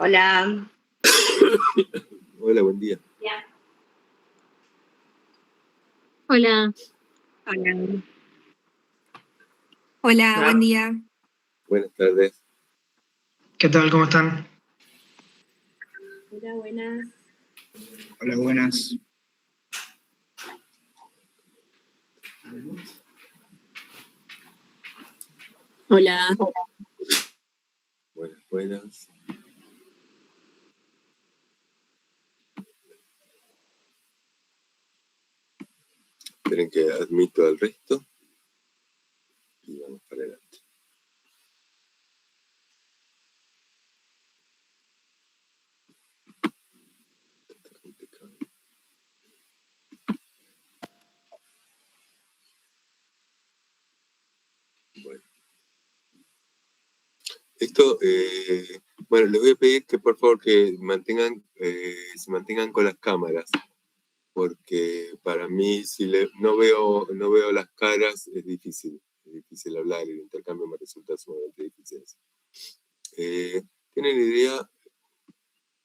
Hola. Hola, buen día. Hola. Hola. Hola, buen día. Buenas tardes. ¿Qué tal? ¿Cómo están? Hola, buenas. Hola, buenas. Hola. Buenas, buenas. Esperen que admito al resto y vamos para adelante. Bueno. Esto, bueno, les voy a pedir que por favor que se mantengan con las cámaras, porque para mí si no veo las caras es difícil hablar, el intercambio me resulta sumamente difícil. ¿Tienen idea?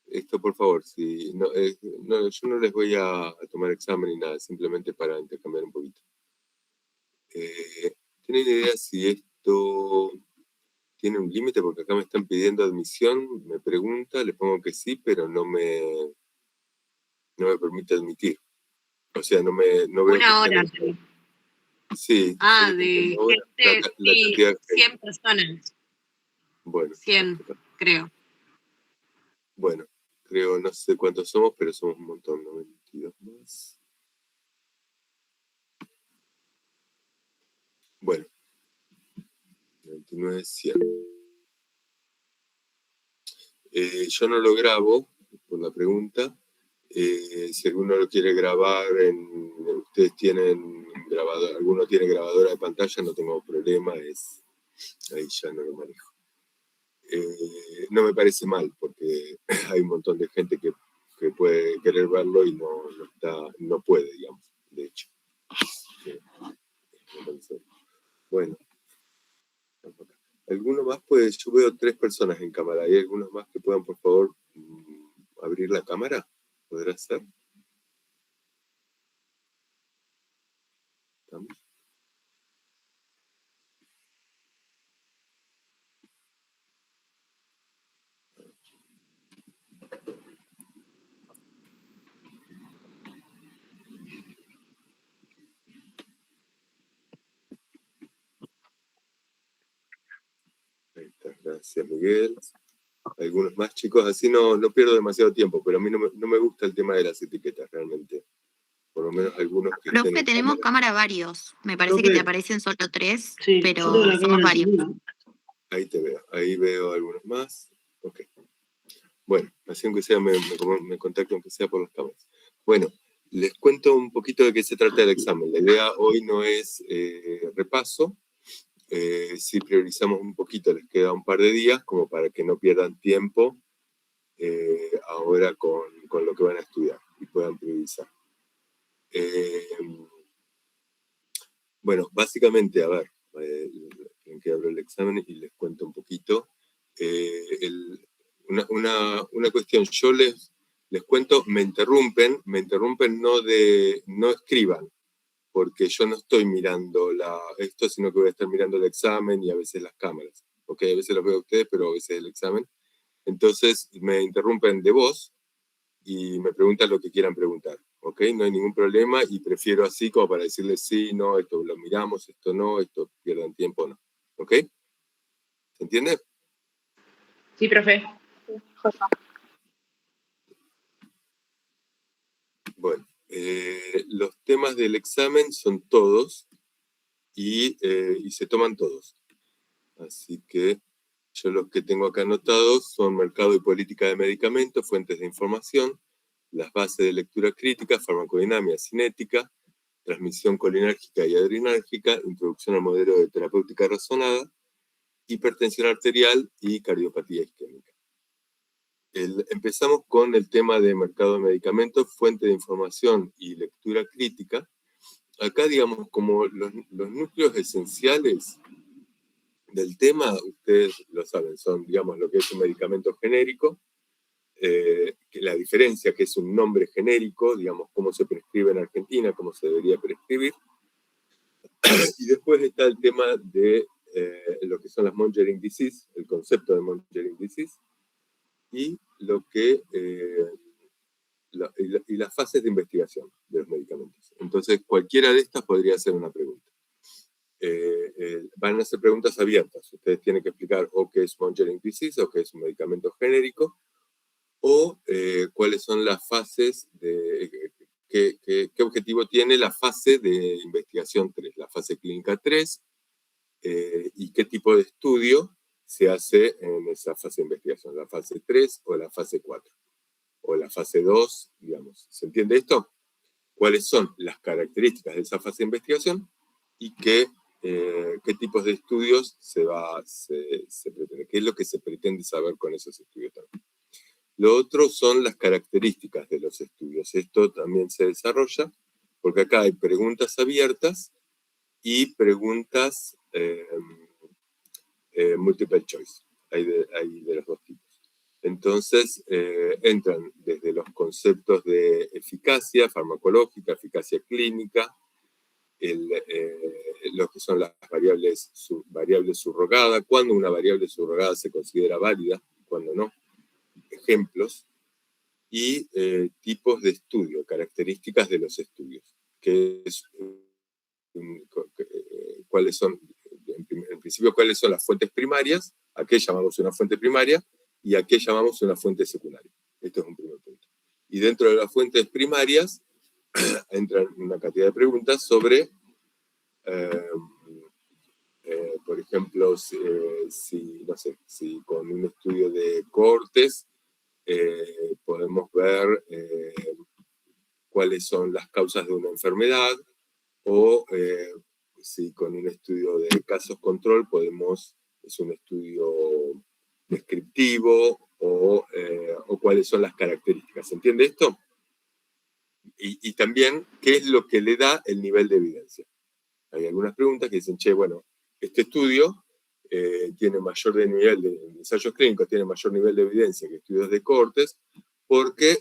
Esto por favor, si no, yo no les voy a tomar examen ni nada, simplemente para intercambiar un poquito. ¿Tienen idea si esto tiene un límite? Porque acá me están pidiendo admisión, me pregunta, le pongo que sí, pero no me permite admitir. O sea, no veo Una hora. Sí. De gente, la 100 personas. Bueno. 100, creo. Bueno, creo, no sé cuántos somos, pero somos un montón, 92 más. Bueno. 99, 100. Yo no lo grabo, por la pregunta. Si alguno lo quiere grabar, ustedes tienen grabador, alguno tiene grabadora de pantalla, no tengo problema, ahí ya no lo manejo. No me parece mal, porque hay un montón de gente que puede querer verlo y no puede, digamos, de hecho. Bueno. ¿Alguno más puede? Yo veo 3 personas en cámara. ¿Hay algunos más que puedan, por favor, abrir la cámara? ¿Podrá ser? ¿Estamos? Ahí está, gracias Miguel. Algunos más, chicos, así no pierdo demasiado tiempo, pero a mí no me gusta el tema de las etiquetas, realmente. Por lo menos algunos que Profe, tenemos cámara varios. Me parece que te aparecen solo 3, sí, pero somos varios. Ahí te veo, ahí veo algunos más. Ok. Bueno, así aunque sea me contacto aunque sea por las cámaras. Bueno, les cuento un poquito de qué se trata el examen. La idea hoy no es repaso. Si priorizamos un poquito, les queda un par de días como para que no pierdan tiempo ahora con lo que van a estudiar y puedan priorizar. Bueno, básicamente, a ver, en que abro el examen y les cuento un poquito. Una cuestión, yo les cuento, me interrumpen, no escriban, porque yo no estoy mirando esto, sino que voy a estar mirando el examen y a veces las cámaras. Ok, a veces los veo a ustedes, pero a veces el examen. Entonces me interrumpen de voz y me preguntan lo que quieran preguntar. Ok, no hay ningún problema y prefiero así como para decirles sí, no, esto lo miramos, esto no, esto pierdan tiempo, no. Ok, ¿se entiende? Sí, profe. Bueno, los temas del examen son todos y se toman todos. Así que yo los que tengo acá anotados son mercado y política de medicamentos, fuentes de información, las bases de lectura crítica, farmacodinámica, cinética, transmisión colinérgica y adrenérgica, introducción al modelo de terapéutica razonada, hipertensión arterial y cardiopatía isquémica. Empezamos con el tema de mercado de medicamentos, fuente de información y lectura crítica. Acá, digamos, como los núcleos esenciales del tema, ustedes lo saben, son, digamos, lo que es un medicamento genérico, que la diferencia, que es un nombre genérico, digamos, cómo se prescribe en Argentina, cómo se debería prescribir. Y después está el tema de lo que son las Monitoring Disease, el concepto de Monitoring Disease, y lo que y las fases de investigación de los medicamentos. Entonces, cualquiera de estas podría ser una pregunta. Van a ser preguntas abiertas. Ustedes tienen que explicar o qué es Monitoring Disease, o qué es un medicamento genérico, o cuáles son las fases de... ¿Qué objetivo tiene la fase de investigación 3, la fase clínica 3, y qué tipo de estudio se hace en esa fase de investigación, la fase 3 o la fase 4, o la fase 2, digamos. ¿Se entiende esto? ¿Cuáles son las características de esa fase de investigación y qué tipos de estudios se pretende? ¿Qué es lo que se pretende saber con esos estudios también? Lo otro son las características de los estudios. Esto también se desarrolla porque acá hay preguntas abiertas y preguntas multiple choice. Hay de los dos tipos. Entonces, entran desde los conceptos de eficacia farmacológica, eficacia clínica, lo que son las variables subrogadas, cuándo una variable subrogada se considera válida, cuándo no, ejemplos, y tipos de estudio, características de los estudios, cuáles son, en principio, cuáles son las fuentes primarias, a qué llamamos una fuente primaria, y a qué llamamos una fuente secundaria. Esto es un primer punto. Y dentro de las fuentes primarias, entran una cantidad de preguntas sobre, por ejemplo, si con un estudio de cohortes podemos ver cuáles son las causas de una enfermedad, o si con un estudio de casos control es un estudio descriptivo, o cuáles son las características. ¿Se entiende esto? Y también, ¿qué es lo que le da el nivel de evidencia? Hay algunas preguntas que dicen, bueno, este estudio tiene mayor nivel de ensayos clínicos, tiene mayor nivel de evidencia que estudios de cohortes, porque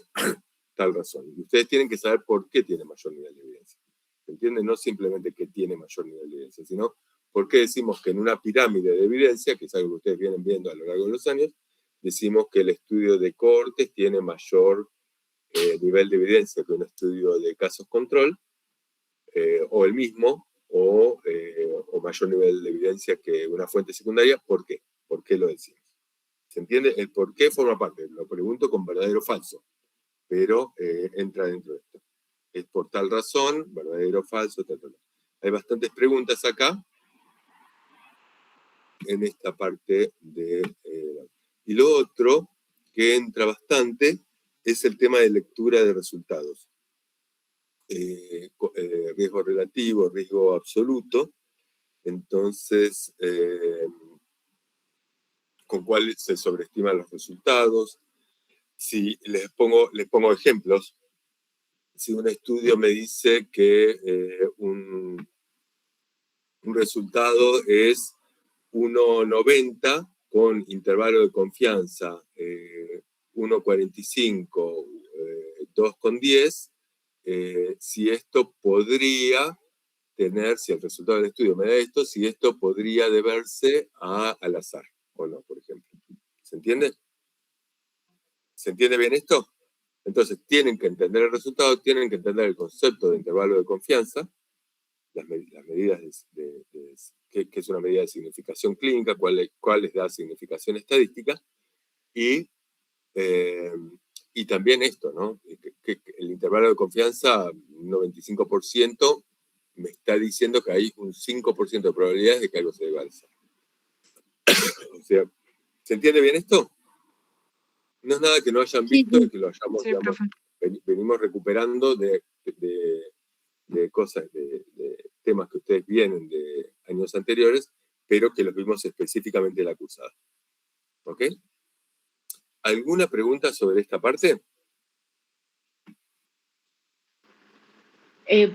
tal razón. Y ustedes tienen que saber por qué tiene mayor nivel de evidencia. ¿Se entiende? No simplemente que tiene mayor nivel de evidencia, sino por qué decimos que en una pirámide de evidencia, que es algo que ustedes vienen viendo a lo largo de los años, decimos que el estudio de cohortes tiene mayor nivel de evidencia que un estudio de casos control, o el mismo, o mayor nivel de evidencia que una fuente secundaria. ¿Por qué? ¿Por qué lo decimos? ¿Se entiende? El por qué forma parte. Lo pregunto con verdadero o falso, pero entra dentro de esto. Es por tal razón, verdadero o falso, tal. Hay bastantes preguntas acá, en esta parte de... y lo otro que entra bastante es el tema de lectura de resultados. Riesgo relativo, riesgo absoluto. Entonces, con cuál se sobreestiman los resultados. Si les pongo ejemplos, si un estudio me dice que un resultado es 1,90 con intervalo de confianza 1,45, 2,10, si esto podría tener, si el resultado del estudio me da esto, si esto podría deberse al azar, o no, por ejemplo. ¿Se entiende? ¿Se entiende bien esto? Entonces, tienen que entender el resultado, tienen que entender el concepto de intervalo de confianza, las medidas qué es una medida de significación clínica, cuál les da significación estadística, y también esto, ¿no? Que el intervalo de confianza, un 95%, me está diciendo que hay un 5% de probabilidades de que algo se deba alzar. O sea, ¿se entiende bien esto? No es nada que no hayan visto y que lo hayamos, Sí, digamos, venimos recuperando de cosas, de temas que ustedes vienen de años anteriores, pero que los vimos específicamente en la cursada. ¿Ok? ¿Alguna pregunta sobre esta parte?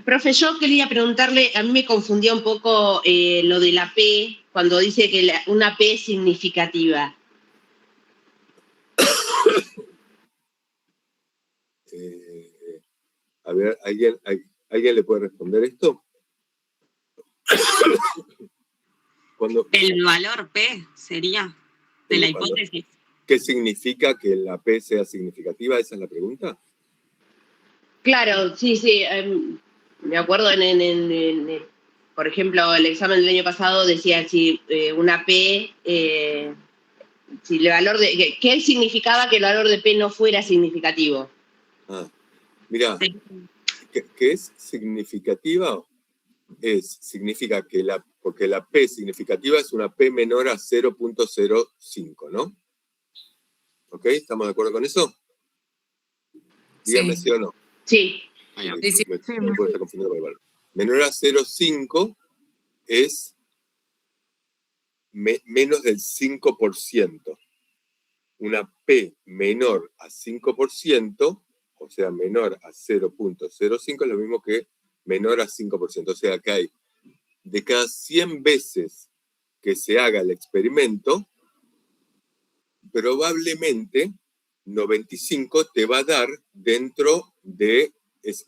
Profe, yo quería preguntarle, a mí me confundía un poco lo de la P, cuando dice que una P es significativa. A ver, ¿alguien le puede responder esto? Cuando, El valor P sería de la el valor. hipótesis. ¿Qué significa que la P sea significativa? ¿Esa es la pregunta? Claro, sí, sí. Me acuerdo por ejemplo, el examen del año pasado decía si una P, si el valor de, ¿qué significaba que el valor de P no fuera significativo? Mira, Sí. ¿qué es significativa? Significa que porque la P significativa es una P menor a 0.05, ¿no? ¿Ok? ¿Estamos de acuerdo con eso? Dígame sí o no. Sí. Sí. Me puedo estar confundiendo con el valor. Menor a 0.5 es menos del 5%. Una P menor a 5%, o sea, menor a 0.05, es lo mismo que menor a 5%. O sea, que hay de cada 100 veces que se haga el experimento, probablemente 95 te va a dar dentro de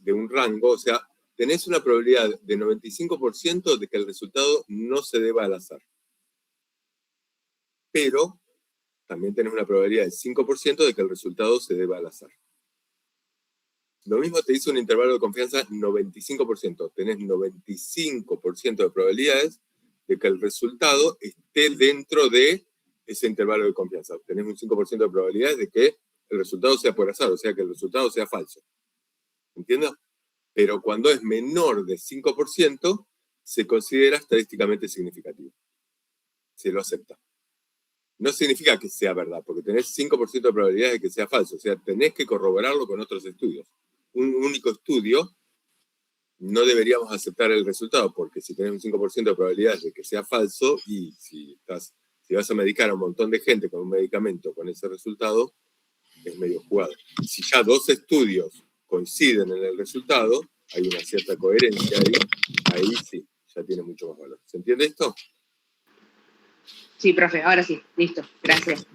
un rango, o sea, tenés una probabilidad de 95% de que el resultado no se deba al azar. Pero también tenés una probabilidad del 5% de que el resultado se deba al azar. Lo mismo te dice un intervalo de confianza 95%. Tenés 95% de probabilidades de que el resultado esté dentro de ese intervalo de confianza. Tenés un 5% de probabilidades de que el resultado sea por azar, o sea, que el resultado sea falso. ¿Entiendes? Pero cuando es menor de 5%, se considera estadísticamente significativo. Se lo acepta. No significa que sea verdad, porque tenés 5% de probabilidades de que sea falso. O sea, tenés que corroborarlo con otros estudios. Un único estudio, no deberíamos aceptar el resultado, porque si tenés un 5% de probabilidades de que sea falso, y si vas a medicar a un montón de gente con un medicamento con ese resultado, es medio jugado. Si ya 2 estudios coinciden en el resultado, hay una cierta coherencia ahí sí, ya tiene mucho más valor. ¿Se entiende esto? Sí, profe, ahora sí, listo, gracias.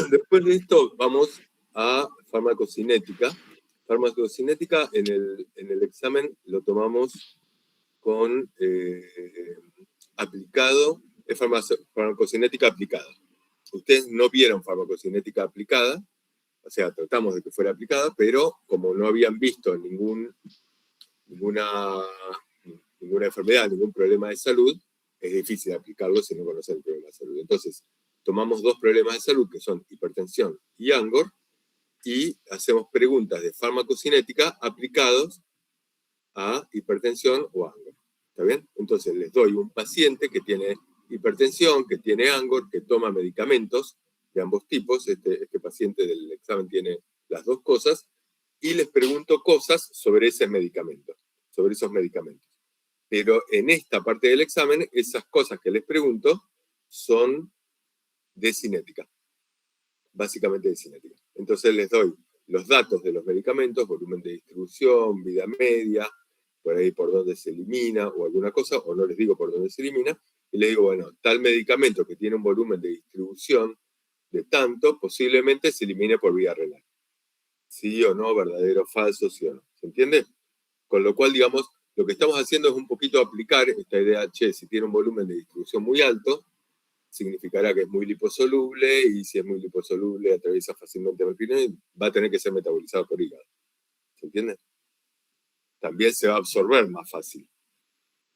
Después de esto vamos a farmacocinética. Farmacocinética en el examen lo tomamos con aplicado, es farmacocinética aplicada. Ustedes no vieron farmacocinética aplicada, o sea, tratamos de que fuera aplicada, pero como no habían visto ninguna enfermedad, ningún problema de salud, es difícil aplicarlo si no conocen el problema de salud. Entonces, tomamos 2 problemas de salud, que son hipertensión y ANGOR, y hacemos preguntas de farmacocinética aplicados a hipertensión o ANGOR. ¿Está bien? Entonces, les doy un paciente que tiene hipertensión, que tiene ANGOR, que toma medicamentos de ambos tipos. Este paciente del examen tiene las 2 cosas, y les pregunto cosas sobre ese medicamento, sobre esos medicamentos. Pero en esta parte del examen, esas cosas que les pregunto son de cinética, básicamente de cinética. Entonces les doy los datos de los medicamentos, volumen de distribución, vida media, por ahí por dónde se elimina o alguna cosa, o no les digo por dónde se elimina, y les digo, bueno, tal medicamento que tiene un volumen de distribución de tanto, posiblemente se elimine por vía renal. Sí o no, verdadero, falso, sí o no. ¿Se entiende? Con lo cual, digamos, lo que estamos haciendo es un poquito aplicar esta idea, si tiene un volumen de distribución muy alto, significará que es muy liposoluble, y si es muy liposoluble, atraviesa fácilmente el riñón y va a tener que ser metabolizado por hígado. ¿Se entiende? También se va a absorber más fácil,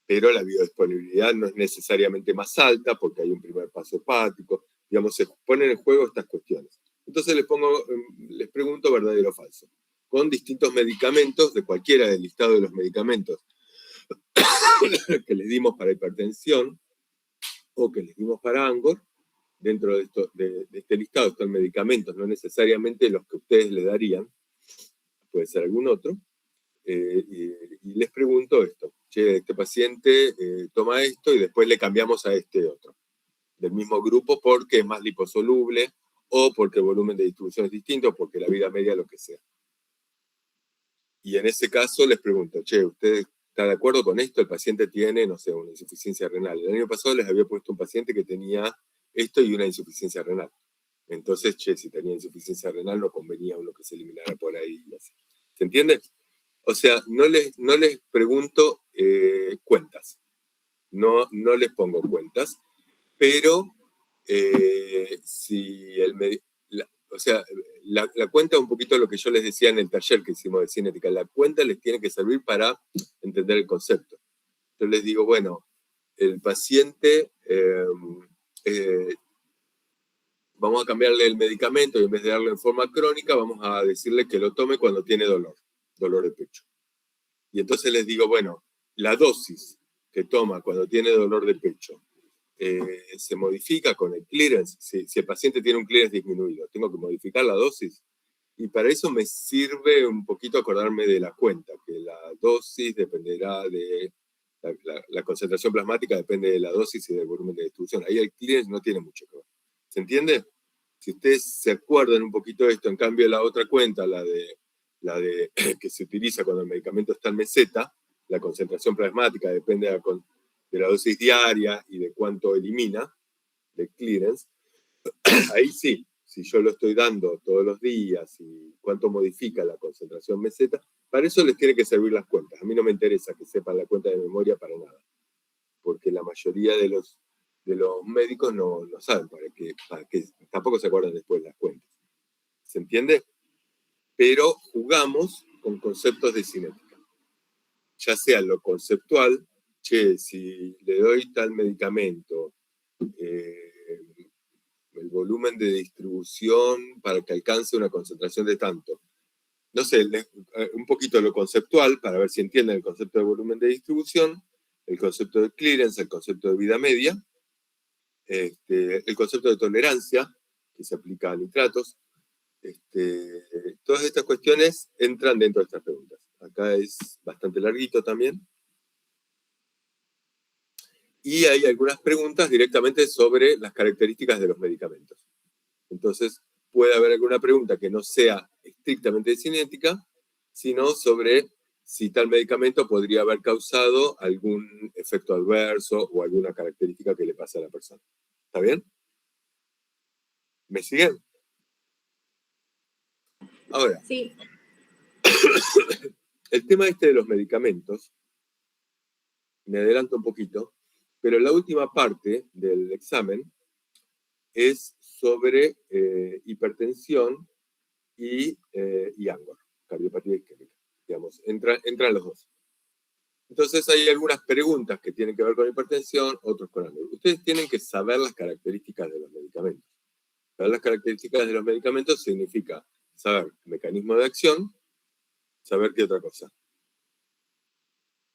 pero la biodisponibilidad no es necesariamente más alta porque hay un primer paso hepático. Digamos, se ponen en juego estas cuestiones. Entonces les pregunto verdadero o falso, con distintos medicamentos, de cualquiera del listado de los medicamentos que les dimos para hipertensión o que les dimos para ANGOR. Dentro de este listado están medicamentos, no necesariamente los que ustedes le darían, puede ser algún otro, y les pregunto esto, este paciente toma esto y después le cambiamos a este otro, del mismo grupo, porque es más liposoluble, o porque el volumen de distribución es distinto, porque la vida media, lo que sea. Y en ese caso les pregunto, ¿usted está de acuerdo con esto? El paciente tiene, no sé, una insuficiencia renal. El año pasado les había puesto un paciente que tenía esto y una insuficiencia renal. Entonces, si tenía insuficiencia renal, no convenía uno que se eliminara por ahí. Y así. ¿Se entiende? O sea, no les pregunto cuentas. No les pongo cuentas, pero si o sea, la cuenta es un poquito lo que yo les decía en el taller que hicimos de cinética. La cuenta les tiene que servir para entender el concepto. Yo les digo, bueno, el paciente, vamos a cambiarle el medicamento y en vez de darle en forma crónica, vamos a decirle que lo tome cuando tiene dolor de pecho. Y entonces les digo, bueno, la dosis que toma cuando tiene dolor de pecho se modifica con el clearance. Si el paciente tiene un clearance disminuido, tengo que modificar la dosis. Y para eso me sirve un poquito acordarme de la cuenta, que la dosis dependerá de... La concentración plasmática depende de la dosis y del volumen de distribución. Ahí el clearance no tiene mucho que ver. ¿Se entiende? Si ustedes se acuerdan un poquito de esto, en cambio la otra cuenta, la de que se utiliza cuando el medicamento está en meseta, la concentración plasmática depende de la dosis diaria y de cuánto elimina de clearance. Ahí sí, si yo lo estoy dando todos los días y cuánto modifica la concentración meseta, para eso les tiene que servir las cuentas. A mí no me interesa que sepan la cuenta de memoria para nada, porque la mayoría de los médicos no saben para qué, tampoco se acuerdan después de las cuentas. ¿Se entiende? Pero jugamos con conceptos de cinética. Ya sea lo conceptual, si le doy tal medicamento, el volumen de distribución para que alcance una concentración de tanto. No sé, un poquito lo conceptual, para ver si entienden el concepto de volumen de distribución, el concepto de clearance, el concepto de vida media, el concepto de tolerancia, que se aplica a nitratos. Todas estas cuestiones entran dentro de estas preguntas. Acá es bastante larguito también. Y hay algunas preguntas directamente sobre las características de los medicamentos. Entonces, puede haber alguna pregunta que no sea estrictamente de cinética, sino sobre si tal medicamento podría haber causado algún efecto adverso o alguna característica que le pase a la persona. ¿Está bien? ¿Me siguen? Ahora, Sí. el tema de los medicamentos, me adelanto un poquito, pero la última parte del examen es sobre hipertensión y ANGOR, cardiopatía isquémica. Digamos, entran los dos. Entonces hay algunas preguntas que tienen que ver con hipertensión, otros con ANGOR. Ustedes tienen que saber las características de los medicamentos. Saber las características de los medicamentos significa saber mecanismo de acción, saber qué otra cosa.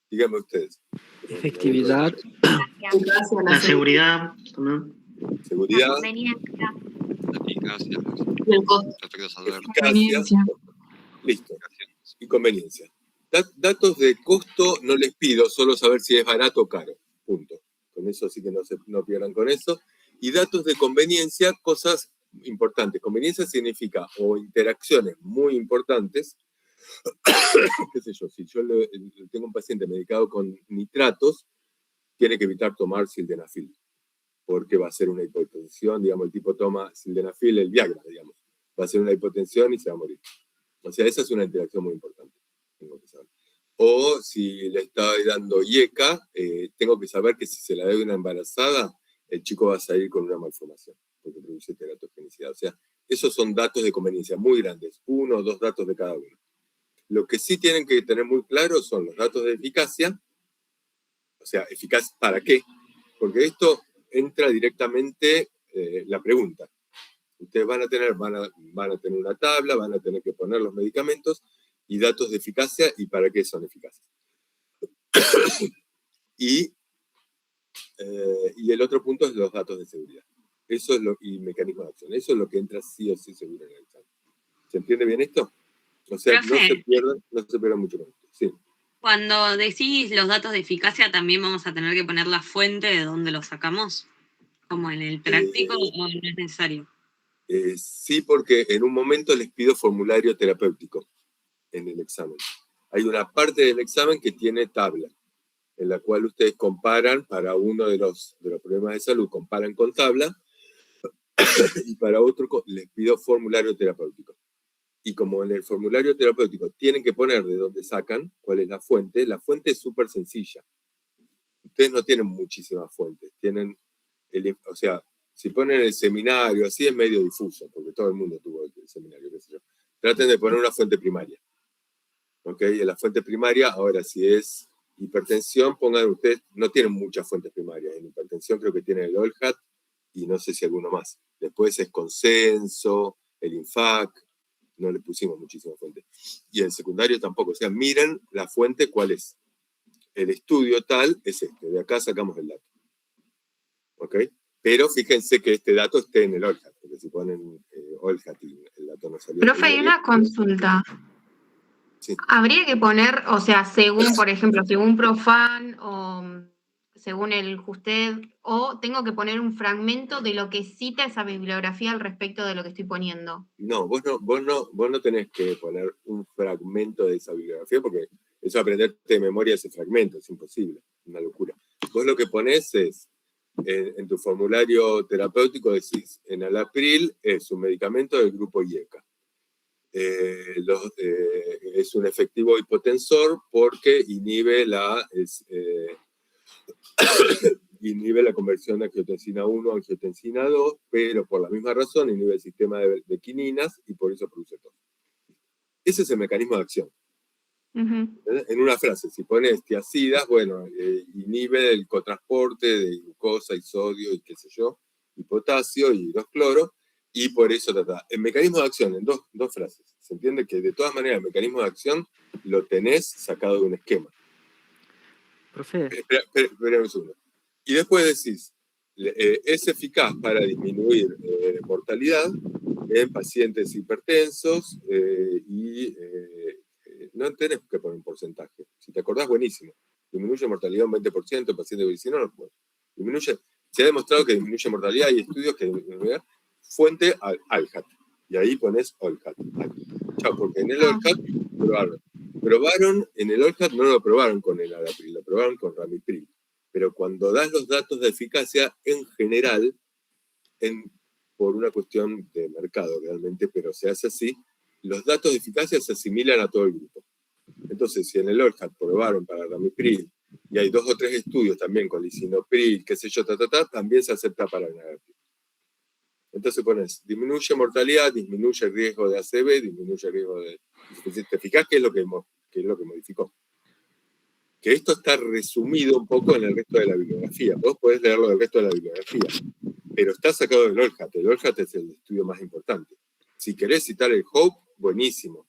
Díganme ustedes. Efectividad. La seguridad. ¿No? Seguridad. Eficacia. Y el costo. Efectos adversos. Eficacia. Listo. Y conveniencia. Datos de costo no les pido, solo saber si es barato o caro. Punto. Con eso sí que no pierdan con eso. Y datos de conveniencia, cosas importantes. Conveniencia significa o interacciones muy importantes. Qué sé yo, si yo tengo un paciente medicado con nitratos, tiene que evitar tomar sildenafil, porque va a ser una hipotensión, digamos, el tipo toma sildenafil, el Viagra, digamos, va a ser una hipotensión y se va a morir. O sea, esa es una interacción muy importante, tengo que saber. O si le estoy dando IECA, tengo que saber que si se la doy a una embarazada, el chico va a salir con una malformación, porque produce teratogenicidad. O sea, esos son datos de conveniencia muy grandes, 1 o 2 datos de cada uno. Lo que sí tienen que tener muy claro son los datos de eficacia, o sea, ¿eficaz para qué? Porque esto entra directamente la pregunta. Ustedes van a tener una tabla, van a tener que poner los medicamentos y datos de eficacia y para qué son eficaces. y el otro punto es los datos de seguridad. Eso es y mecanismo de acción. Eso es lo que entra sí o sí seguro en el examen. ¿Se entiende bien esto? O sea, no se pierdan mucho con esto. Sí. Cuando decís los datos de eficacia, ¿también vamos a tener que poner la fuente de dónde los sacamos? ¿Como en el práctico o no es necesario? Sí, porque en un momento les pido formulario terapéutico en el examen. Hay una parte del examen que tiene tabla, en la cual ustedes comparan para uno de los problemas de salud, comparan con tabla, y para otro les pido formulario terapéutico. Y como en el formulario terapéutico tienen que poner de dónde sacan, cuál es la fuente es súper sencilla. Ustedes no tienen muchísimas fuentes, tienen, o sea, si ponen el seminario, así es medio difuso, porque todo el mundo tuvo el seminario, qué sé yo. Traten de poner una fuente primaria. ¿Ok? En la fuente primaria, ahora si es hipertensión, pongan ustedes, no tienen muchas fuentes primarias. En hipertensión creo que tienen el OLHAT y no sé si alguno más. Después es consenso, el INFAC, no le pusimos muchísimas fuentes. Y en secundario tampoco. O sea, miren la fuente cuál es. El estudio tal es este. De acá sacamos el dato. ¿Ok? Pero fíjense que este dato esté en el OLHAT, porque si ponen OLHAT y el dato no salió. Profe, hay una consulta. Sí. Habría que poner, o sea, según, por ejemplo, según Profan o según el Justed, o tengo que poner un fragmento de lo que cita esa bibliografía al respecto de lo que estoy poniendo. No, vos no tenés que poner un fragmento de esa bibliografía, porque eso aprenderte de memoria ese fragmento, es imposible, una locura. Vos lo que ponés es, en tu formulario terapéutico decís, enalapril es un medicamento del grupo IECA. Es un efectivo hipotensor porque inhibe la conversión de angiotensina 1 a angiotensina 2, pero por la misma razón inhibe el sistema de quininas y por eso produce tos. Ese es el mecanismo de acción. En una frase, si pones tiacidas, bueno, inhibe el cotransporte de glucosa y sodio y qué sé yo, y potasio y 2-cloro, y por eso el mecanismo de acción en dos frases. Se entiende que de todas maneras el mecanismo de acción lo tenés sacado de un esquema. Profe. Espera un segundo. Y después decís, es eficaz para disminuir mortalidad en pacientes hipertensos y no tenés que poner un porcentaje. Si te acordás, buenísimo. Disminuye mortalidad un 20% en pacientes medicinos, no, disminuye. Se ha demostrado que disminuye mortalidad. Hay estudios que disminuyen fuente al ALHAT. Y ahí pones OLHAT. Chao, porque en el OLHAT probaron, en el OLHAT no lo probaron con el enalapril, lo probaron con ramipril. Pero cuando das los datos de eficacia, en general, por una cuestión de mercado realmente, pero se hace así, los datos de eficacia se asimilan a todo el grupo. Entonces, si en el OLHAT probaron para ramipril, y hay 2 o 3 estudios también con lisinopril, qué sé yo, también se acepta para el enalapril. Entonces pones, disminuye mortalidad, disminuye el riesgo de ACV, disminuye el riesgo de insuficiencia. ¿Te fijás qué es lo que modificó? Que esto está resumido un poco en el resto de la bibliografía. Vos podés leerlo del resto de la bibliografía, pero está sacado del OLHAT. El OLHAT es el estudio más importante. Si querés citar el HOPE, buenísimo.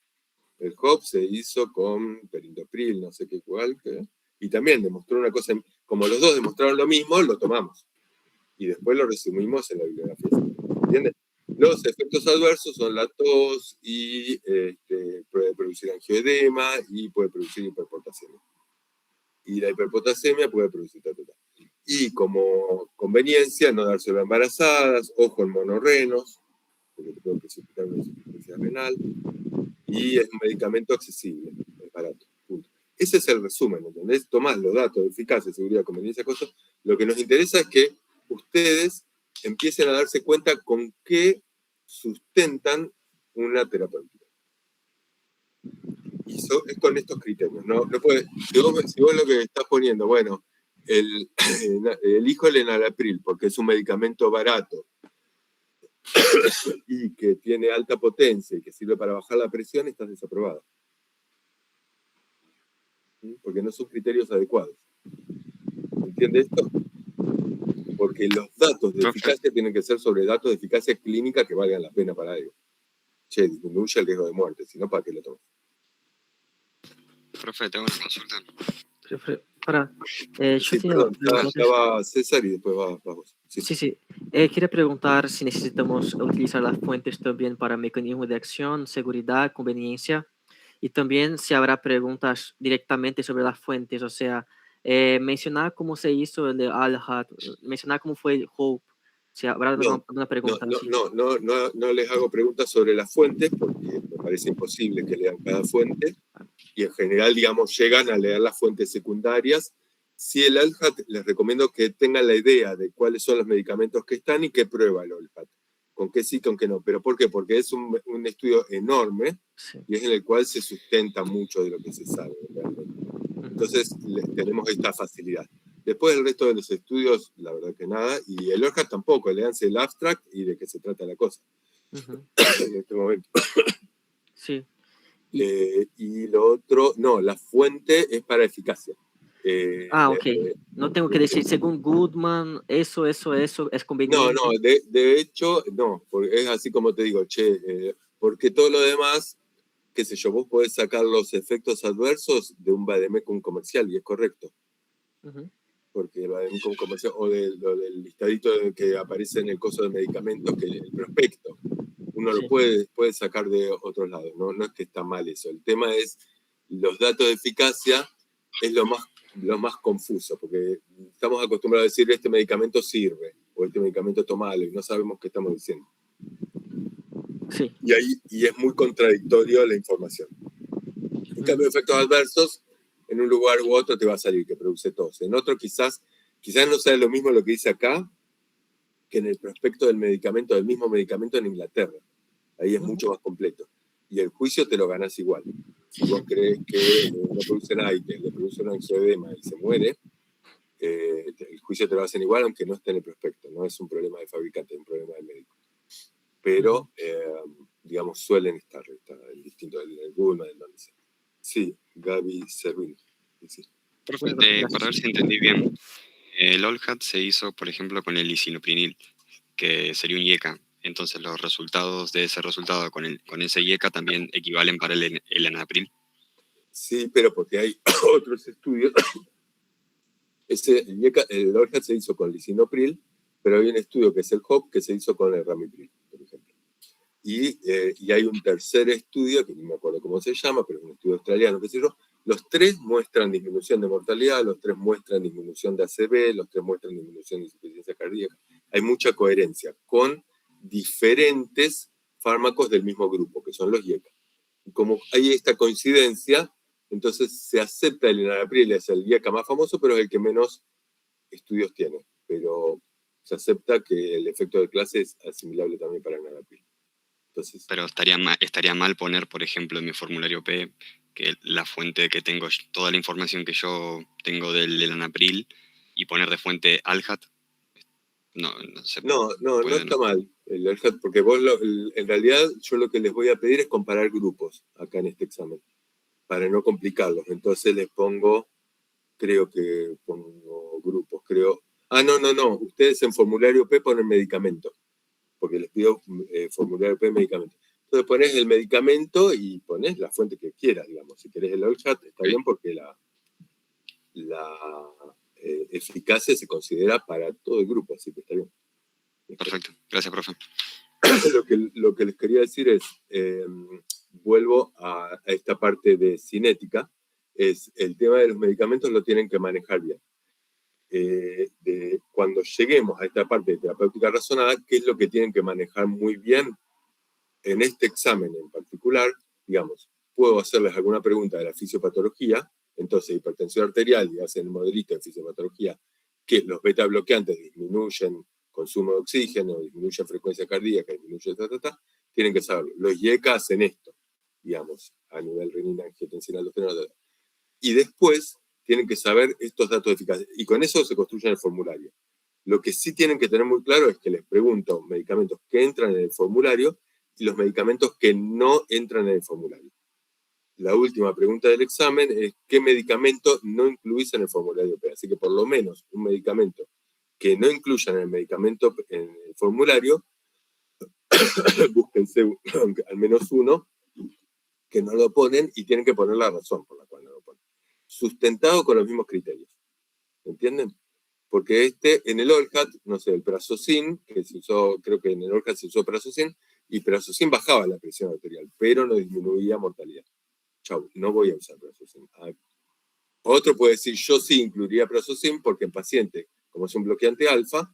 El HOPE se hizo con perindopril, no sé qué igual, y también demostró una cosa, como los dos demostraron lo mismo, lo tomamos. Y después lo resumimos en la bibliografía. ¿Entiendes? Los efectos adversos son la tos y puede producir angioedema y puede producir hiperpotasemia. Y la hiperpotasemia puede producir Y como conveniencia, no dárselo a embarazadas, ojo en monorrenos, porque te pueden precipitar una insuficiencia renal, y es un medicamento accesible, es barato. Punto. Ese es el resumen, ¿entendés? Tomás los datos de eficacia, seguridad, conveniencia, costo. Lo que nos interesa es que ustedes empiecen a darse cuenta con qué sustentan una terapéutica. Y es con estos criterios. No puede, si vos lo que estás poniendo, bueno, elijo el enalapril porque es un medicamento barato y que tiene alta potencia y que sirve para bajar la presión, estás desaprobada. Porque no son criterios adecuados. ¿Entiende esto? Porque los datos de eficacia tienen que ser sobre datos de eficacia clínica que valgan la pena para algo. Che, disminuye el riesgo de muerte, si no, ¿para qué lo tomas? Profe, tengo una consulta. Estaba César y después va vos. Sí. Quería preguntar si necesitamos utilizar las fuentes también para mecanismo de acción, seguridad, conveniencia, y también si habrá preguntas directamente sobre las fuentes, o sea, mencionar cómo se hizo el de ALHAT, mencionar cómo fue el HOPE, si habrá alguna pregunta. No les hago preguntas sobre las fuentes porque me parece imposible que lean cada fuente y en general, digamos, llegan a leer las fuentes secundarias. Si el ALHAT, les recomiendo que tengan la idea de cuáles son los medicamentos que están y qué prueba el ALHAT. con qué sí, con qué no. ¿Pero por qué? Porque es un estudio enorme y es en el cual se sustenta mucho de lo que se sabe realmente. Entonces tenemos esta facilidad. Después el resto de los estudios, la verdad que nada, y el ORCAD tampoco, léanse el abstract y de qué se trata la cosa en este momento. Sí. Y lo otro, no, la fuente es para eficacia. Ok. No tengo que decir, según Goodman, eso es conveniente. No, de hecho, no, porque es así como te digo, porque todo lo demás, qué sé yo, vos podés sacar los efectos adversos de un vademecum comercial, y es correcto. Porque el vademecum comercial, o lo del listadito que aparece en el coso de medicamentos, que el prospecto, uno lo puede sacar de otros lados, no es que está mal eso. El tema es, los datos de eficacia es lo más confuso, porque estamos acostumbrados a decir este medicamento sirve, o este medicamento tomalo, y no sabemos qué estamos diciendo. Sí. Y es muy contradictorio la información. En cambio, efectos adversos, en un lugar u otro te va a salir que produce tos. En otro quizás no sea lo mismo lo que dice acá que en el prospecto del mismo medicamento en Inglaterra. Ahí es mucho más completo. Y el juicio te lo ganás igual. Si vos crees que no produce nada y le produce un angioedema y se muere, el juicio te lo hacen igual, aunque no esté en el prospecto. No es un problema de fabricante, es un problema del médico. Pero, digamos, suelen estar el distinto del Google, del donde sea. Sí, Gaby Servino. Sí. Profe, para ver si entendí bien, el OLHAT se hizo, por ejemplo, con el lisinoprinil, que sería un IECA. Entonces los resultados de ese resultado con ese IECA también equivalen para el enalapril. Sí, pero porque hay otros estudios. El OLHAT se hizo con lisinopril, pero hay un estudio que es el HOP que se hizo con el ramipril, por ejemplo. Y hay un tercer estudio, que no me acuerdo cómo se llama, pero es un estudio australiano, qué sé yo. Los tres muestran disminución de mortalidad, los tres muestran disminución de ACV, los tres muestran disminución de insuficiencia cardíaca. Hay mucha coherencia con diferentes fármacos del mismo grupo, que son los IECA. Y como hay esta coincidencia, entonces se acepta el enalapril, es el IECA más famoso, pero es el que menos estudios tiene. Pero se acepta que el efecto de clase es asimilable también para el enalapril. Entonces, pero estaría mal poner, por ejemplo, en mi formulario P, que la fuente que tengo, toda la información que yo tengo del enalapril, y poner de fuente ALHAT. No está mal el ALHAT, porque vos en realidad yo lo que les voy a pedir es comparar grupos acá en este examen, para no complicarlos. Entonces les pongo grupos, no. Ustedes en formulario P ponen medicamento, porque les pido formulario P medicamento. Entonces pones el medicamento y pones la fuente que quieras, digamos. Si querés el OLHAT, está bien, porque la eficacia se considera para todo el grupo, así que está bien. Perfecto, gracias, profe. Lo que les quería decir es, vuelvo a esta parte de cinética, es el tema de los medicamentos lo tienen que manejar bien. Cuando lleguemos a esta parte de terapéutica razonada, ¿qué es lo que tienen que manejar muy bien en este examen en particular? Digamos, puedo hacerles alguna pregunta de la fisiopatología, entonces hipertensión arterial, y hacen el modelito de fisiopatología, que los beta bloqueantes disminuyen consumo de oxígeno, disminuyen frecuencia cardíaca, disminuyen tienen que saberlo. Los IECA hacen esto, digamos, a nivel renina, angiotensina, aldosterona, y después tienen que saber estos datos de eficacia, y con eso se construye el formulario. Lo que sí tienen que tener muy claro es que les pregunto medicamentos que entran en el formulario y los medicamentos que no entran en el formulario. La última pregunta del examen es ¿qué medicamento no incluís en el formulario P? Así que por lo menos un medicamento que no incluyan en el formulario, búsquense al menos uno que no lo ponen y tienen que poner la razón por la cual no lo ponen. Sustentado con los mismos criterios. ¿Entienden? Porque en el OLHAT, no sé, el Prazosin, que se usó, creo que en el OLHAT se usó Prazosin, y Prazosin bajaba la presión arterial, pero no disminuía mortalidad. Chau, no voy a usar Prazosin. Otro puede decir, yo sí incluiría Prazosin porque en pacientes, como es un bloqueante alfa,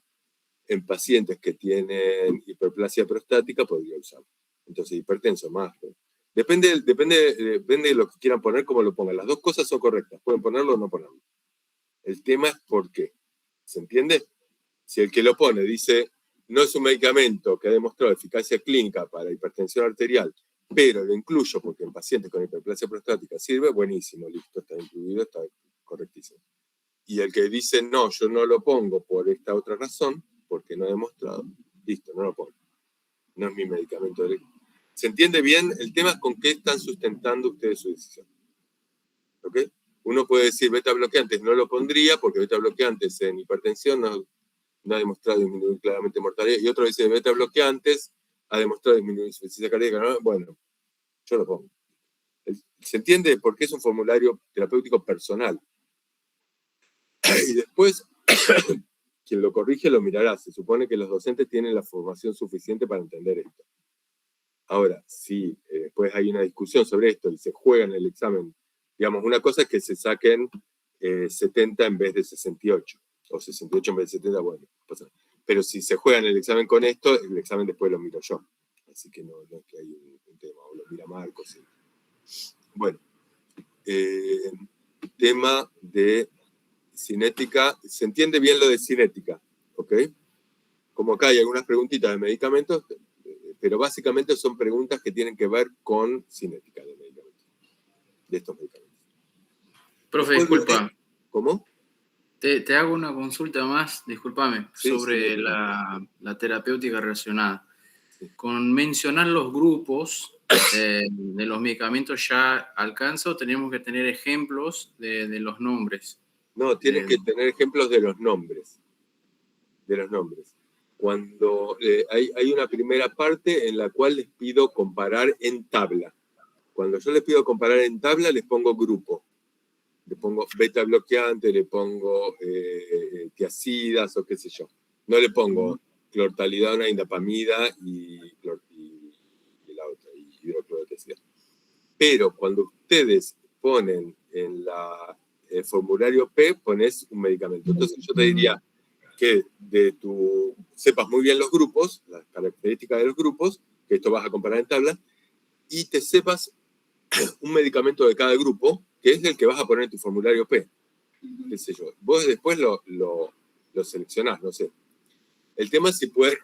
en pacientes que tienen hiperplasia prostática podría usarlo. Entonces, hipertenso más. Depende de lo que quieran poner, cómo lo pongan. Las dos cosas son correctas. Pueden ponerlo o no ponerlo. El tema es por qué. ¿Se entiende? Si el que lo pone dice, no es un medicamento que ha demostrado eficacia clínica para hipertensión arterial, pero lo incluyo porque en pacientes con hiperplasia prostática sirve, buenísimo, listo, está incluido, está correctísimo. Y el que dice, no, yo no lo pongo por esta otra razón, porque no he demostrado, listo, no lo pongo. No es mi medicamento. ¿Se entiende bien? El tema es con qué están sustentando ustedes su decisión. ¿Ok? Uno puede decir, beta bloqueantes no lo pondría, porque beta bloqueantes en hipertensión no ha demostrado disminuir claramente mortalidad. Y otro dice, beta bloqueantes ha demostrado disminuir insuficiencia cardíaca. ¿No? Bueno, yo lo pongo. ¿Se entiende? Porque es un formulario terapéutico personal. Y después, quien lo corrige lo mirará. Se supone que los docentes tienen la formación suficiente para entender esto. Ahora, si después hay una discusión sobre esto y se juega en el examen, digamos, una cosa es que se saquen 70 en vez de 68, o 68 en vez de 70, bueno, pero si se juega en el examen con esto, el examen después lo miro yo. Así que no es que hay un tema, o lo mira Marcos. ¿Sí? Bueno, tema de cinética, ¿se entiende bien lo de cinética? ¿Ok? Como acá hay algunas preguntitas de medicamentos, pero básicamente son preguntas que tienen que ver con cinética de medicamentos, de estos medicamentos. Profe, disculpa. ¿Cómo? Te hago una consulta más, discúlpame, sí, sobre sí, la terapéutica relacionada. Sí. Con mencionar los grupos de los medicamentos ya alcanza o tenemos que tener ejemplos de los nombres. No, tienen que tener ejemplos de los nombres. De los nombres. Cuando hay una primera parte en la cual les pido comparar en tabla. Cuando yo les pido comparar en tabla, les pongo grupo. Le pongo beta bloqueante, le pongo tiacidas o qué sé yo. No le pongo clortalidona, indapamida y la otra, y hidroclorotiazida. Pero cuando ustedes ponen en el formulario P, pones un medicamento. Entonces yo te diría que sepas muy bien los grupos, las características de los grupos, que esto vas a comparar en tabla, y te sepas un medicamento de cada grupo, que es el que vas a poner en tu formulario P. Qué sé yo. Vos después lo seleccionás, no sé. El tema es si pueden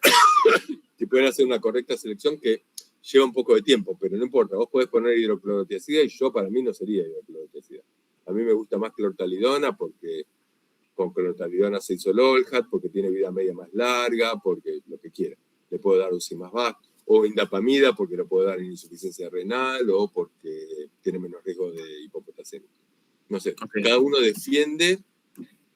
hacer una correcta selección que lleva un poco de tiempo, pero no importa. Vos podés poner hidroclorotiazida y para mí no sería hidroclorotiazida. A mí me gusta más clortalidona porque con clortalidona se hizo el Olhat, porque tiene vida media más larga, porque lo que quiera. Le puedo dar dosis más baja. O indapamida porque lo puedo dar en insuficiencia renal o porque tiene menos riesgo de hipopotasemia. No sé, okay. Cada uno defiende.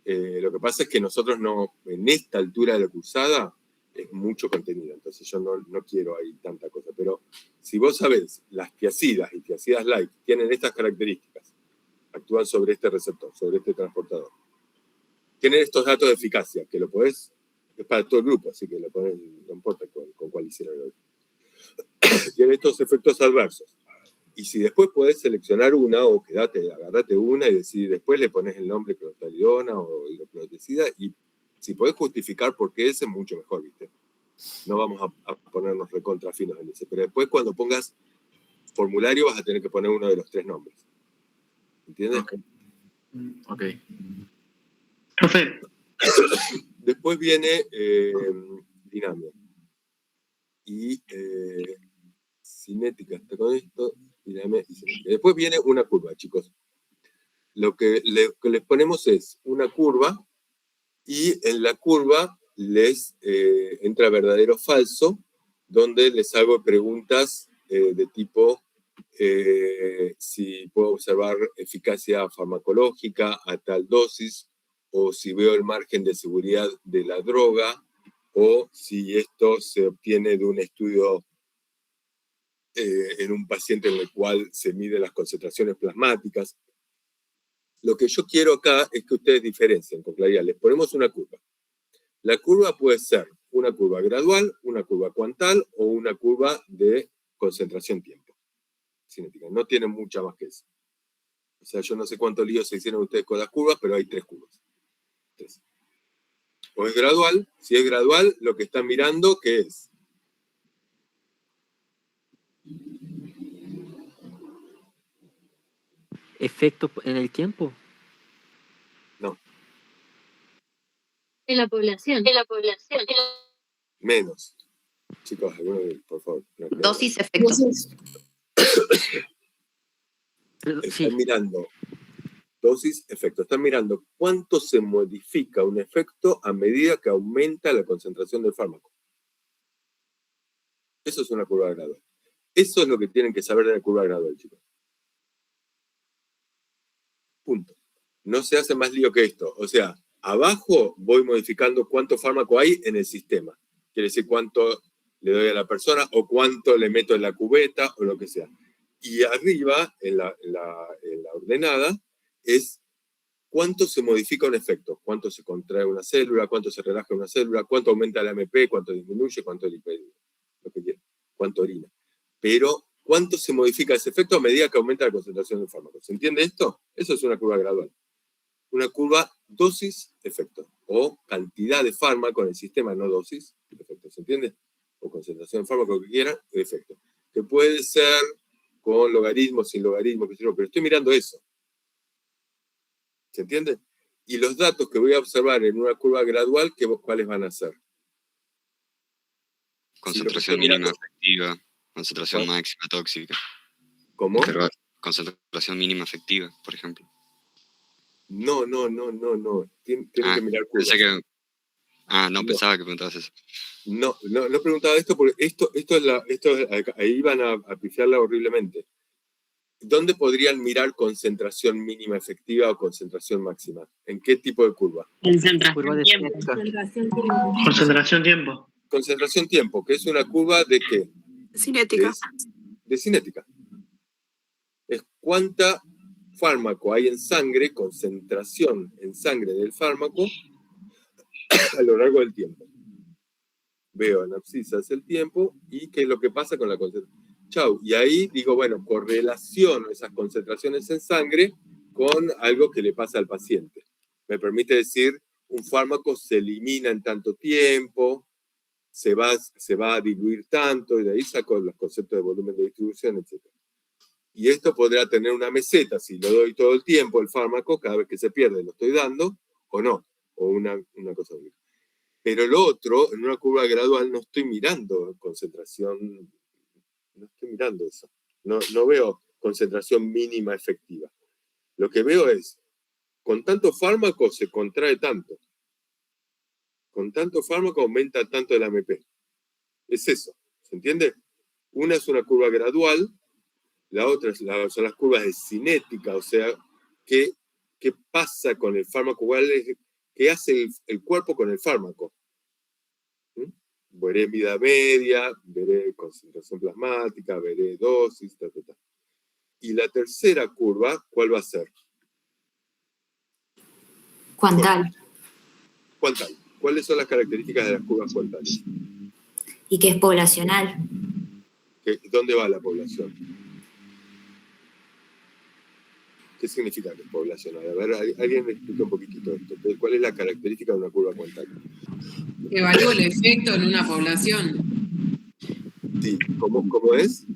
Lo que pasa es que nosotros no, en esta altura de la cursada, es mucho contenido, entonces yo no quiero ahí tanta cosa. Pero si vos sabés, las tiacidas y tiacidas light tienen estas características, actúan sobre este receptor, sobre este transportador. Tienen estos datos de eficacia, que lo podés, es para todo el grupo, así que lo podés, no importa con cuál hicieron hoy. Tiene estos efectos adversos. Y si después podés seleccionar una o agarrate una y decir, después le pones el nombre clortalidona o hidroclorotiazida y si podés justificar por qué ese es mucho mejor, ¿viste? No vamos a ponernos recontrafinos en ese. Pero después cuando pongas formulario vas a tener que poner uno de los 3 nombres. ¿Entiendes? Ok. Profe. Después viene dinamia. Y cinética está con esto. Dinamia y cinética. Después viene una curva, chicos. Lo que les ponemos es una curva y en la curva les entra verdadero o falso, donde les hago preguntas de tipo si puedo observar eficacia farmacológica a tal dosis, o si veo el margen de seguridad de la droga, o si esto se obtiene de un estudio en un paciente en el cual se miden las concentraciones plasmáticas. Lo que yo quiero acá es que ustedes diferencien con claridad. Les ponemos una curva. La curva puede ser una curva gradual, una curva cuantal o una curva de concentración-tiempo cinética. No tienen mucha más que eso. O sea, yo no sé cuántos líos se hicieron ustedes con las curvas, pero hay 3 curvas. 3. O es gradual. Si es gradual, lo que están mirando, ¿qué es? ¿Efecto en el tiempo? No. En la población. Menos. Chicos, alguno, por favor. Dosis, efecto. Están mirando dosis, efecto. Están mirando cuánto se modifica un efecto a medida que aumenta la concentración del fármaco. Eso es una curva gradual. Eso es lo que tienen que saber de la curva gradual, chicos. Punto. No se hace más lío que esto. O sea, abajo voy modificando cuánto fármaco hay en el sistema. Quiere decir cuánto le doy a la persona o cuánto le meto en la cubeta o lo que sea. Y arriba, en la ordenada, es cuánto se modifica un efecto. Cuánto se contrae una célula, cuánto se relaja una célula, cuánto aumenta la AMP, cuánto disminuye, cuánto lo que quiera, cuánto orina. Pero cuánto se modifica ese efecto a medida que aumenta la concentración del fármaco. ¿Se entiende esto? Eso es una curva gradual. Una curva dosis-efecto. O cantidad de fármaco en el sistema, no dosis, efecto. ¿Se entiende? O concentración de fármaco, lo que quieran, efecto. Que puede ser con logaritmo, sin logaritmo, pero estoy mirando eso. ¿Se entiende? Y los datos que voy a observar en una curva gradual, ¿cuáles van a ser? Concentración mínima efectiva, concentración máxima tóxica. ¿Cómo? Pero concentración mínima efectiva, por ejemplo. No. Tienen que mirar curvas. Pensaba que preguntabas eso. No preguntaba esto porque esto ahí van a pifiarla horriblemente. ¿Dónde podrían mirar concentración mínima efectiva o concentración máxima? ¿En qué tipo de curva? Concentración tiempo. Concentración tiempo, que es una curva de ¿qué? Cinética. De cinética. Es cuánta fármaco hay en sangre, concentración en sangre del fármaco a lo largo del tiempo. Veo en abscisas el tiempo y qué es lo que pasa con la concentración. Chau. Y ahí digo, bueno, correlaciono esas concentraciones en sangre con algo que le pasa al paciente. Me permite decir, un fármaco se elimina en tanto tiempo, se va a diluir tanto, y de ahí saco los conceptos de volumen de distribución, etc. Y esto podrá tener una meseta, si lo doy todo el tiempo, el fármaco, cada vez que se pierde lo estoy dando, o no, o una cosa única. Pero lo otro, en una curva gradual, no estoy mirando concentración, no estoy mirando eso. No veo concentración mínima efectiva. Lo que veo es, con tanto fármaco se contrae tanto. Con tanto fármaco aumenta tanto el AMP. Es eso, ¿se entiende? Una es una curva gradual, la otra son las curvas de cinética, o sea, ¿qué pasa con el fármaco? ¿Qué hace el cuerpo con el fármaco? Veré vida media, veré concentración plasmática, veré dosis, Y la tercera curva, ¿cuál va a ser? Cuantal. Cuantal. ¿Cuáles son las características de las curvas cuantales? Y que es poblacional. ¿Dónde va la población? ¿Qué significa que es poblacional? A ver, alguien me explica un poquitito esto. ¿Cuál es la característica de una curva cuantal? Evalúo el efecto en una población. Sí, ¿cómo es?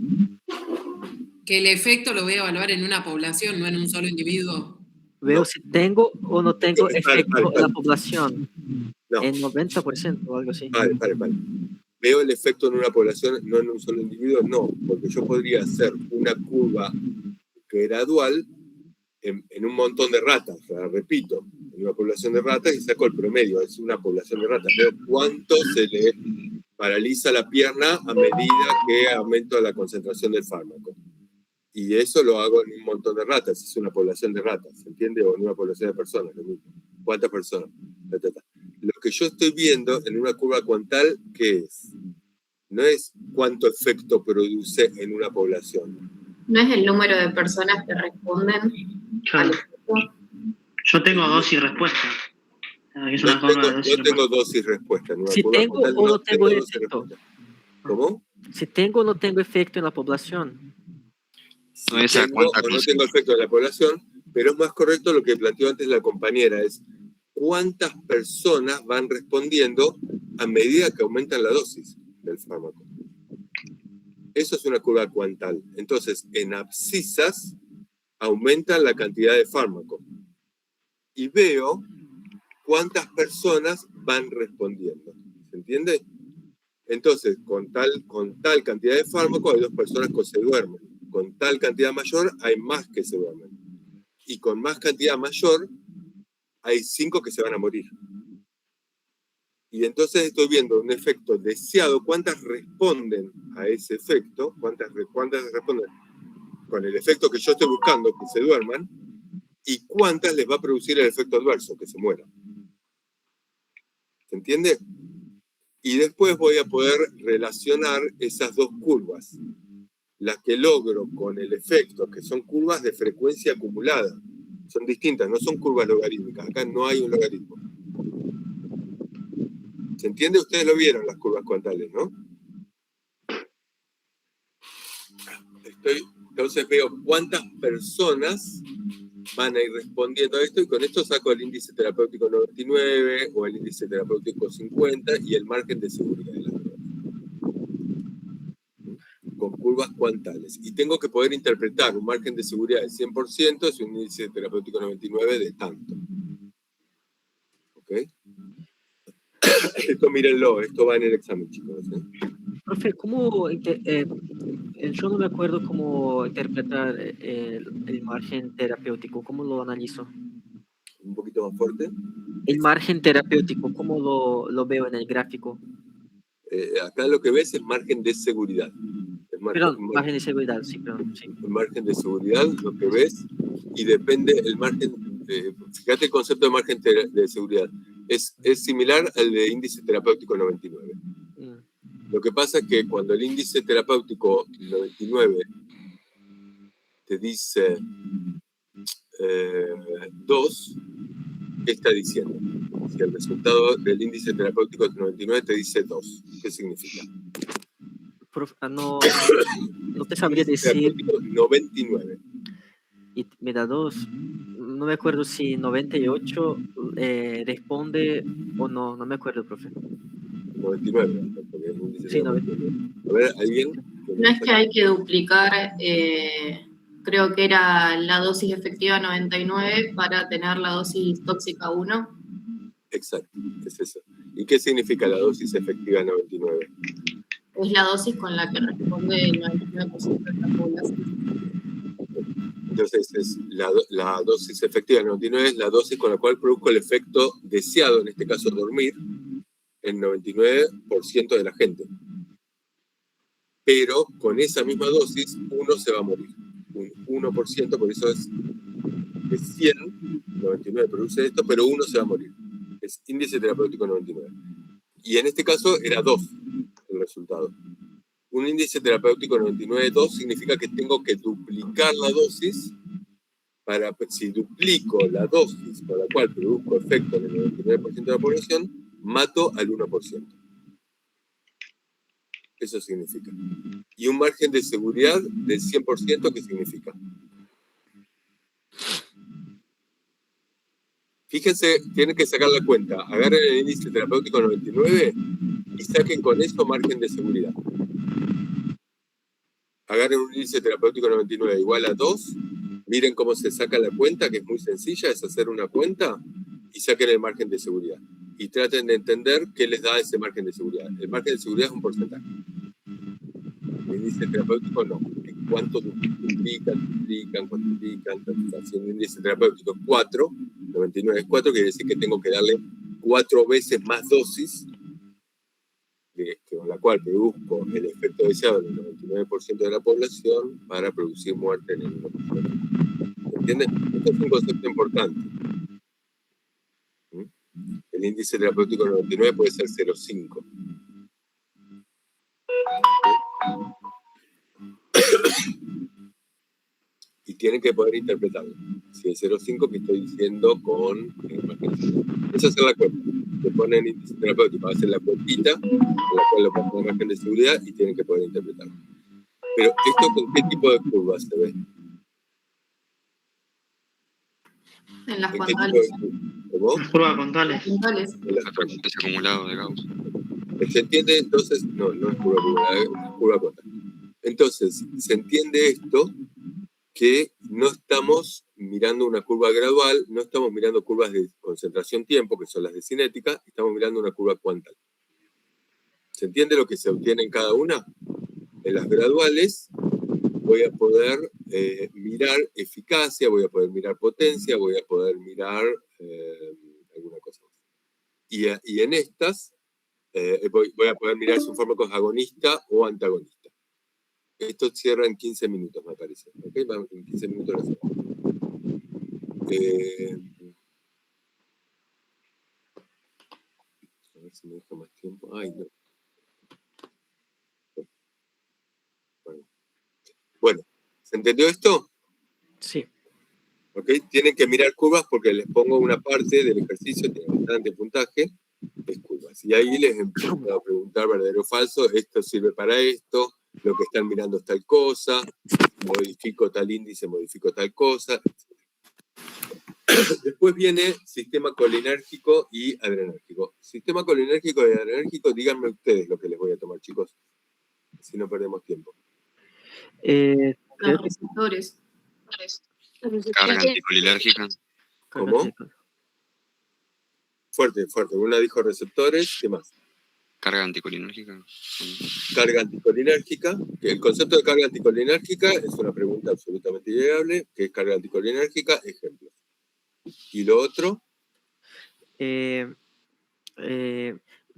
Que el efecto lo voy a evaluar en una población, no en un solo individuo. Veo si tengo o no tengo efecto en la población. No. En 90% o algo así. Vale. ¿Veo el efecto en una población, no en un solo individuo? No, porque yo podría hacer una curva gradual en un montón de ratas, repito, en una población de ratas y saco el promedio, es una población de ratas. Veo cuánto se le paraliza la pierna a medida que aumento la concentración del fármaco. Y eso lo hago en un montón de ratas, es una población de ratas, ¿se entiende? O en una población de personas, lo mismo. ¿Cuántas personas? Lo que yo estoy viendo en una curva cuantal, ¿qué es? No es cuánto efecto produce en una población. ¿No es el número de personas que responden al efecto? Yo tengo dosis respuesta. No tengo dosis respuesta. En una si curva tengo cuantal o no no tengo dosis efecto. respuesta. ¿Cómo? Si tengo o no tengo efecto en la población. No es a Tengo cuánta o no tengo efecto en la población, pero es más correcto lo que planteó antes la compañera, es cuántas personas van respondiendo a medida que aumentan la dosis del fármaco. Eso es una curva cuantal. Entonces, en abscisas aumentan la cantidad de fármaco. Y veo cuántas personas van respondiendo. ¿Se entiende? Entonces, con tal cantidad de fármaco hay 2 personas que se duermen. Con tal cantidad mayor hay más que se duermen. Y con más cantidad mayor hay 5 que se van a morir. Y entonces estoy viendo un efecto deseado. ¿Cuántas responden a ese efecto? ¿Cuántas responden con el efecto que yo estoy buscando, que se duerman? ¿Y cuántas les va a producir el efecto adverso, que se mueran? ¿Se entiende? Y después voy a poder relacionar esas 2 curvas. Las que logro con el efecto, que son curvas de frecuencia acumulada. Son distintas, no son curvas logarítmicas. Acá no hay un logaritmo. ¿Se entiende? Ustedes lo vieron, las curvas cuantales, ¿no? Entonces veo cuántas personas van a ir respondiendo a esto y con esto saco el índice terapéutico 99 o el índice terapéutico 50 y el margen de seguridad de las drogas. Con curvas cuantales. Y tengo que poder interpretar un margen de seguridad del 100% es un índice terapéutico 99 de tanto. ¿Ok? Esto mírenlo, esto va en el examen, chicos. Profe, ¿cómo, yo no me acuerdo cómo interpretar el margen terapéutico? ¿Cómo lo analizo? Un poquito más fuerte. El margen terapéutico, ¿cómo lo veo en el gráfico? Acá lo que ves es margen de seguridad. Margen de seguridad, sí, perdón. Sí. El margen de seguridad, lo que ves, y depende el margen. Fíjate el concepto de margen de seguridad. Es similar al de índice terapéutico 99. Lo que pasa es que cuando el índice terapéutico 99 te dice 2, ¿qué está diciendo? Si el resultado del índice terapéutico 99 te dice 2, ¿qué significa? No te sabría decir. 99. Y me da 2. No me acuerdo si 98 responde o no. No me acuerdo, profe. 99. Sí, 99. A ver, ¿alguien? No es que hay que duplicar, creo que era la dosis efectiva 99 para tener la dosis tóxica 1. Exacto, es eso. ¿Y qué significa la dosis efectiva 99? Es la dosis con la que responde el 99% de la población. Entonces, la dosis efectiva 99 es la dosis con la cual produzco el efecto deseado, en este caso dormir, el 99% de la gente. Pero con esa misma dosis, uno se va a morir. Un 1%, por eso es de 100, 99 produce esto, pero uno se va a morir. Es índice terapéutico 99. Y en este caso era 2 el resultado. Un índice terapéutico 99,2 significa que tengo que duplicar la dosis para, si duplico la dosis con la cual produzco efecto en el 99% de la población, mato al 1%. Eso significa. Y un margen de seguridad del 100%, ¿qué significa? Fíjense, tienen que sacar la cuenta. Agarren el índice terapéutico 99 y saquen con eso margen de seguridad. Agarren un índice terapéutico 99 igual a 2. Miren cómo se saca la cuenta, que es muy sencilla, es hacer una cuenta y saquen el margen de seguridad. Y traten de entender qué les da ese margen de seguridad. El margen de seguridad es un porcentaje. El índice terapéutico no. ¿Cuánto duplican, cuantifican? Si el índice terapéutico es 4, 99 es 4, quiere decir que tengo que darle 4 veces más dosis con la cual produzco el efecto deseado en el 99% de la población para producir muerte en el 1%. ¿Entienden? Esto es un concepto importante. El índice terapéutico 99 puede ser 0,5. Y tienen que poder interpretarlo. Si es 0,5, ¿qué estoy diciendo con eso? Hacer la cuenta. Le ponen índice terapéutico, hacen la cuentita, con la cual lo ponen margen de seguridad y tienen que poder interpretarlo. Pero, ¿esto con qué tipo de curvas se ve? En las cuantales. ¿Cómo? Curvas cuantales. En las Es acumulado de Gauss. ¿Se entiende? Entonces, no es curva acumulada, es curva cuantale. Entonces, se entiende esto, que no estamos mirando una curva gradual, no estamos mirando curvas de concentración-tiempo, que son las de cinética, estamos mirando una curva cuantal. ¿Se entiende lo que se obtiene en cada una? En las graduales voy a poder mirar eficacia, voy a poder mirar potencia, voy a poder mirar alguna cosa más. Y en estas voy a poder mirar si un fármaco es agonista o antagonista. Esto cierra en 15 minutos, me parece. ¿Okay? En 15 minutos lo hacemos. A ver si me deja más tiempo. Ay, no. Bueno, ¿se entendió esto? Sí. ¿Ok? Tienen que mirar curvas porque les pongo una parte del ejercicio, tiene bastante puntaje, es curvas. Y ahí les empiezo a preguntar verdadero o falso, esto sirve para esto, lo que están mirando es tal cosa, modifico tal índice, modifico tal cosa. Después viene sistema colinérgico y adrenérgico. Sistema colinérgico y adrenérgico, díganme ustedes lo que les voy a tomar, chicos, si no perdemos tiempo. Los receptores. Carga anticolinérgica. ¿Cómo? Fuerte, fuerte. Una dijo receptores, ¿qué más? Carga anticolinérgica. Carga anticolinérgica. Que el concepto de carga anticolinérgica es una pregunta absolutamente llegable. ¿Qué es carga anticolinérgica? Ejemplo. ¿Y lo otro?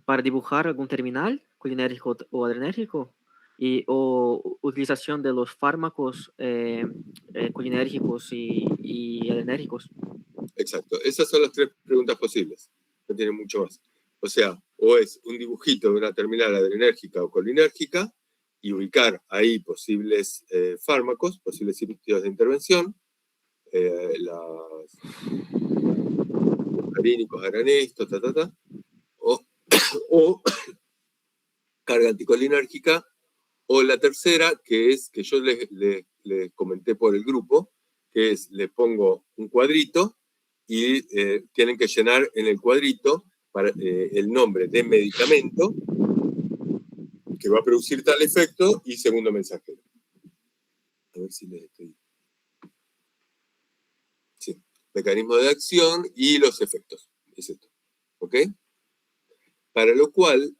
Para dibujar algún terminal colinérgico o adrenérgico o utilización de los fármacos colinérgicos y adrenérgicos. Exacto. Esas son las 3 preguntas posibles. No tiene mucho más. O sea, o es un dibujito de una terminal adrenérgica o colinérgica y ubicar ahí posibles fármacos, posibles sitios de intervención, los muscarínicos, aranestos, o carga anticolinérgica, o la tercera, que es que yo les comenté por el grupo, que es, le pongo un cuadrito y tienen que llenar en el cuadrito el nombre de medicamento que va a producir tal efecto y segundo mensajero. A ver si les estoy... Sí, mecanismo de acción y los efectos. Es esto. ¿Ok? Para lo cual,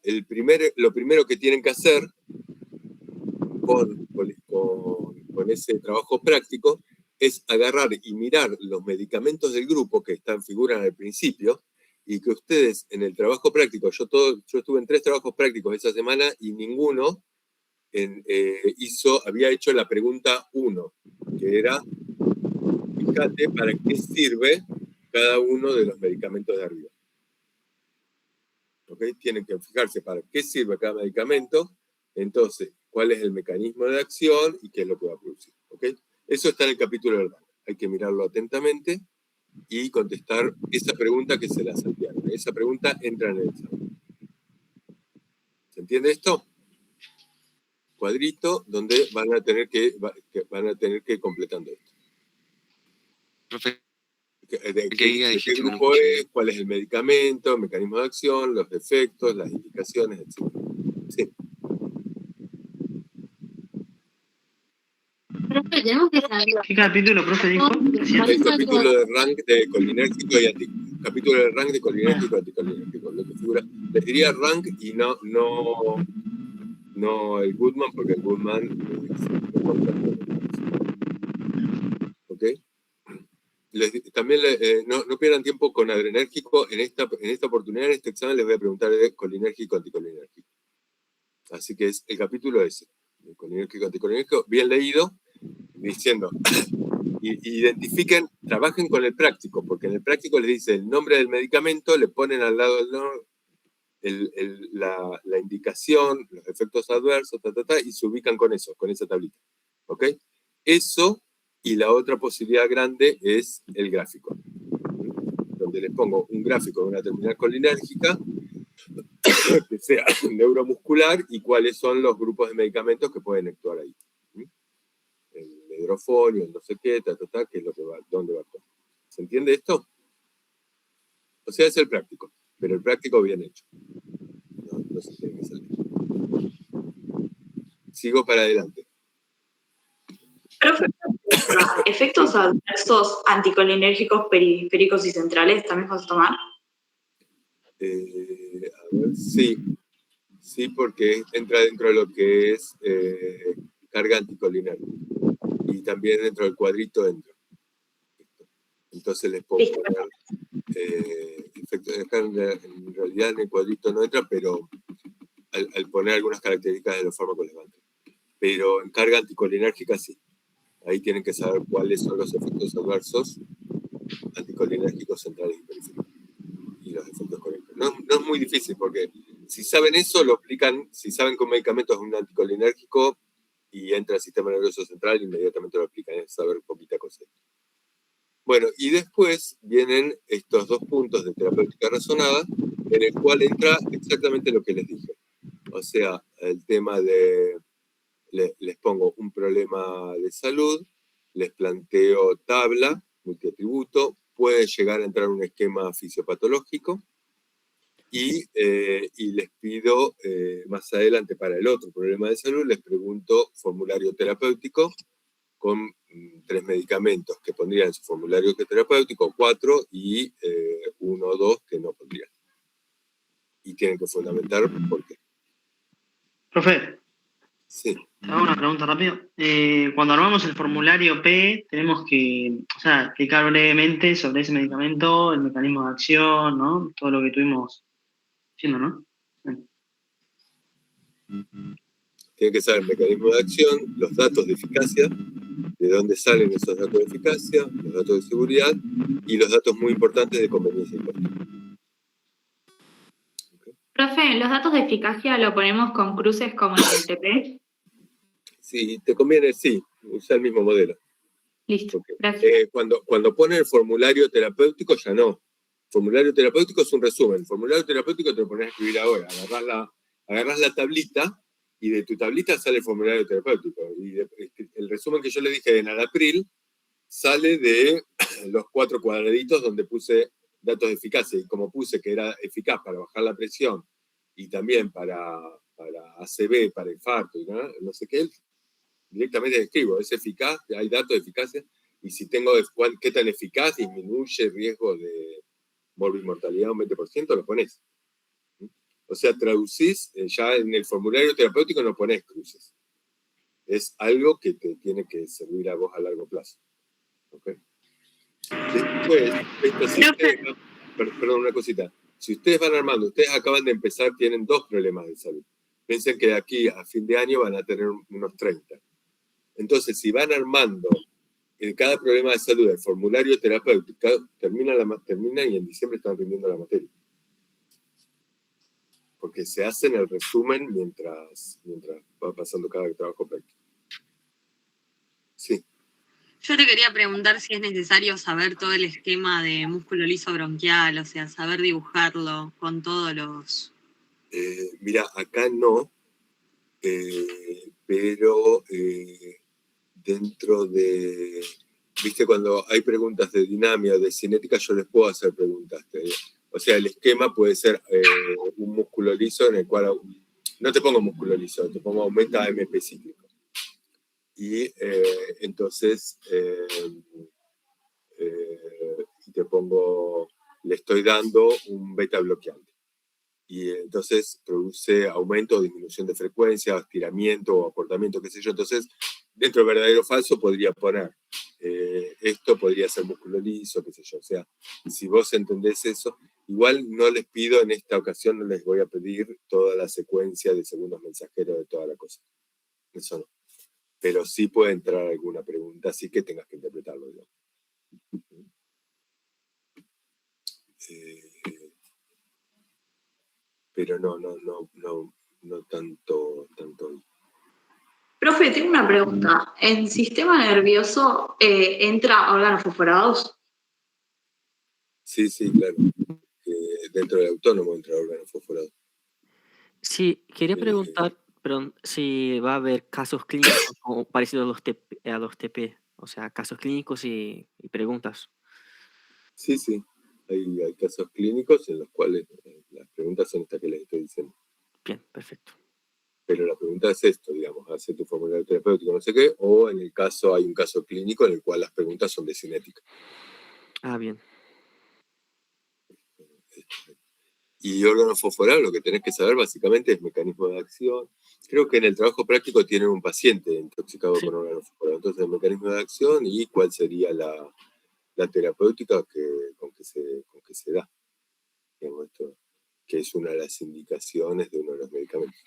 lo primero que tienen que hacer con ese trabajo práctico es agarrar y mirar los medicamentos del grupo que figuran al principio y que ustedes en el trabajo práctico, yo estuve en 3 trabajos prácticos esa semana y ninguno había hecho la pregunta 1, que era, fíjate para qué sirve cada uno de los medicamentos de arriba. ¿Okay? Tienen que fijarse para qué sirve cada medicamento, entonces, cuál es el mecanismo de acción y qué es lo que va a producir. ¿Okay? Eso está en el capítulo del RANC. Hay que mirarlo atentamente y contestar esa pregunta que se la saltearon. Esa pregunta entra en el examen. ¿Se entiende esto? Cuadrito donde van a tener que ir completando esto. Profe, ¿De qué grupo es? ¿Cuál es el medicamento? El mecanismo de acción, los efectos, las indicaciones, etc. Sí. Profe, tenemos que saber. ¿Qué capítulo, profe, dijo? El capítulo de rank de colinérgico y capítulo de rank de colinérgico y anticolinérgico. Lo que figura, les diría rank y no el Goodman, porque el Goodman ¿ok? También no pierdan tiempo con adrenérgico. En esta oportunidad, en este examen, les voy a preguntar de colinérgico anticolinérgico. Así que es el capítulo ese, el colinérgico anticolinérgico, bien leído, diciendo, identifiquen, trabajen con el práctico, porque en el práctico les dice el nombre del medicamento, le ponen al lado del nombre la indicación, los efectos adversos, y se ubican con eso, con esa tablita. ¿Ok? Eso, y la otra posibilidad grande es el gráfico, donde les pongo un gráfico de una terminal colinérgica que sea neuromuscular y cuáles son los grupos de medicamentos que pueden actuar ahí. El hidrofonio, el no sé qué, que es lo que dónde va a actuar. ¿Se entiende esto? O sea, es el práctico, pero el práctico bien hecho. No se tiene que salir. Sigo para adelante. Profe, ¿efectos adversos anticolinérgicos periféricos y centrales también vas a tomar? A ver, sí. Sí, porque entra dentro de lo que es carga anticolinérgica. Y también dentro del cuadrito entra. Entonces les puedo poner efectos de carga. En realidad en el cuadrito no entra, pero al poner algunas características de los fármacos les va a entrar. Pero en carga anticolinérgica sí. Ahí tienen que saber cuáles son los efectos adversos anticolinérgicos centrales y periféricos. Y los efectos colinérgicos. No es muy difícil, porque si saben eso, lo explican. Si saben que un medicamento es un anticolinérgico y entra al sistema nervioso central, inmediatamente lo explican. Es saber poquita cosa. Bueno, y después vienen estos 2 puntos de terapéutica razonada, en el cual entra exactamente lo que les dije. O sea, el tema de, les pongo un problema de salud, les planteo tabla, multiatributo, puede llegar a entrar un esquema fisiopatológico, y les pido más adelante para el otro problema de salud, les pregunto formulario terapéutico, con 3 medicamentos que pondrían en su formulario terapéutico, 4 y 1 o 2 que no pondrían. Y tienen que fundamentar por qué. Profe, Sí. te hago una pregunta rápido. Cuando armamos el formulario P, tenemos que, o sea, explicar brevemente sobre ese medicamento, el mecanismo de acción, ¿no? Todo lo que estuvimos haciendo, ¿no? Bien. Tienen que saber el mecanismo de acción, los datos de eficacia, de dónde salen esos datos de eficacia, los datos de seguridad y los datos muy importantes de conveniencia y costo. Profe, ¿los datos de eficacia lo ponemos con cruces como en el TP? Si te conviene, sí, usa el mismo modelo. Listo, Porque, gracias. cuando pone el formulario terapéutico, ya no. Formulario terapéutico es un resumen. Formulario terapéutico te lo pones a escribir ahora. Agarrás la tablita y de tu tablita sale el formulario terapéutico. Y el resumen que yo le dije en Alapril sale de los 4 cuadraditos donde puse datos de eficacia. Y como puse que era eficaz para bajar la presión y también para ACV, para infarto y no sé qué, directamente escribo, es eficaz, hay datos de eficacia, y si tengo qué tan eficaz, disminuye el riesgo de morbimortalidad un 20%, lo pones. O sea, traducís, ya en el formulario terapéutico no pones cruces. Es algo que te tiene que servir a vos a largo plazo. ¿Okay? Después, perdón, una cosita. Si ustedes van armando, ustedes acaban de empezar, tienen 2 problemas de salud. Piensen que de aquí a fin de año van a tener unos 30. Entonces, si van armando en cada problema de salud el formulario terapéutico, termina y en diciembre están rindiendo la materia. Porque se hacen el resumen mientras va pasando cada trabajo práctico. Sí. Yo te quería preguntar si es necesario saber todo el esquema de músculo liso bronquial, o sea, saber dibujarlo con todos los... Mira, acá no, pero dentro de... Viste, cuando hay preguntas de dinámica o de cinética, yo les puedo hacer preguntas. O sea, el esquema puede ser un músculo liso en el cual... No te pongo músculo liso, te pongo aumenta AMP cíclico. Y entonces te pongo, le estoy dando un beta bloqueante. Y entonces produce aumento o disminución de frecuencia, estiramiento o acortamiento, qué sé yo. Entonces, dentro de verdadero o falso podría poner, esto podría ser músculo liso, qué sé yo. O sea, si vos entendés eso, igual no les pido en esta ocasión, no les voy a pedir toda la secuencia de segundos mensajeros de toda la cosa. Eso no. Pero sí puede entrar alguna pregunta, así que tengas que interpretarlo. Pero no tanto. Profe, tengo una pregunta. ¿En sistema nervioso entra órganos fosforados? Sí, claro. Dentro del autónomo entra órganos fosforados. Sí, quería preguntar, perdón, si va a haber casos clínicos como parecidos a los TP, o sea, casos clínicos y preguntas. Sí. Hay casos clínicos en los cuales las preguntas son estas que les estoy diciendo. Bien, perfecto. Pero la pregunta es esto, digamos, hace tu formulario terapéutico, no sé qué, o en el caso, hay un caso clínico en el cual las preguntas son de cinética. Ah, bien. Y órgano fosforal, lo que tenés que saber básicamente es mecanismo de acción. Creo que en el trabajo práctico tienen un paciente intoxicado con órgano fosforal. Entonces, el mecanismo de acción y cuál sería la terapéutica con que se da. Digamos, esto, que es una de las indicaciones de uno de los medicamentos.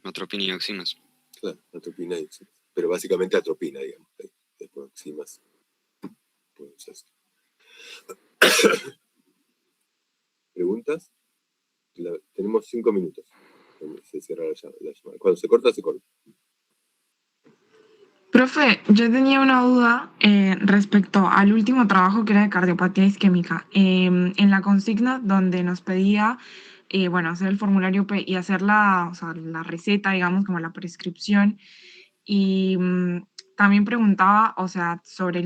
Atropina y oximas. Claro, atropina y oximas. Pero básicamente atropina, digamos. Después oximas. ¿Preguntas? Tenemos 5 minutos. Se cierra la llamada. Cuando se corta, se corta. Profe, yo tenía una duda respecto al último trabajo que era de cardiopatía isquémica. En la consigna donde nos pedía, hacer el formulario P y hacer la receta, digamos, como la prescripción. Y también preguntaba, sobre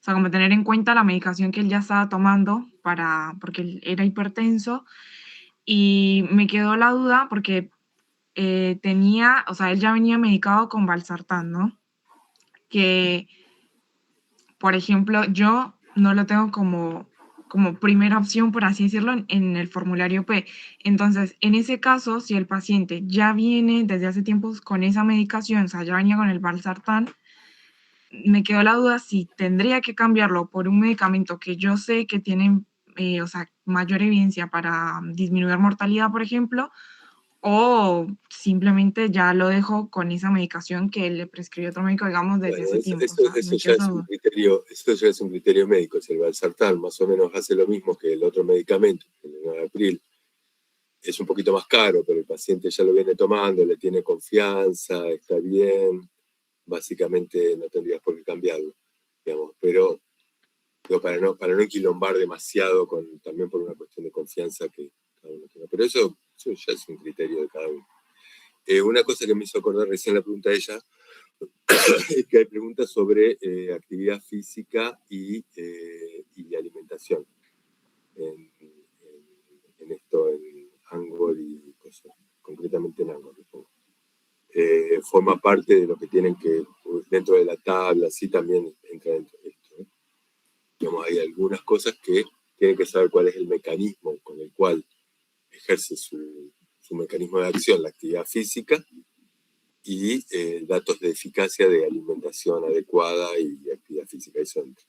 como tener en cuenta la medicación que él ya estaba tomando porque él era hipertenso. Y me quedó la duda porque él ya venía medicado con valsartán, ¿no? Que, por ejemplo, yo no lo tengo como primera opción, por así decirlo, en el formulario P. Entonces, en ese caso, si el paciente ya viene desde hace tiempo con esa medicación, ya venía con el valsartán, me quedó la duda si tendría que cambiarlo por un medicamento que yo sé que tiene mayor evidencia para disminuir mortalidad, por ejemplo, o simplemente ya lo dejo con esa medicación que le prescribió otro médico, digamos, desde hace tiempo. Eso ya es un criterio médico. Si el valsartán más o menos hace lo mismo que el otro medicamento, el enalapril, es un poquito más caro, pero el paciente ya lo viene tomando, le tiene confianza, está bien, básicamente no tendrías por qué cambiarlo, digamos, pero para no enquilombar demasiado, también por una cuestión de confianza que cada uno tenga. Pero eso ya es un criterio de cada uno. Una cosa que me hizo acordar recién la pregunta de ella, es que hay preguntas sobre actividad física y alimentación. En Angor y cosas, concretamente en Angor. Forma parte de lo que tienen que, dentro de la tabla, sí también entra dentro de esto. Digamos, hay algunas cosas que tienen que saber cuál es el mecanismo con el cual ejerce su mecanismo de acción, la actividad física, y datos de eficacia de alimentación adecuada y actividad física. Eso entra.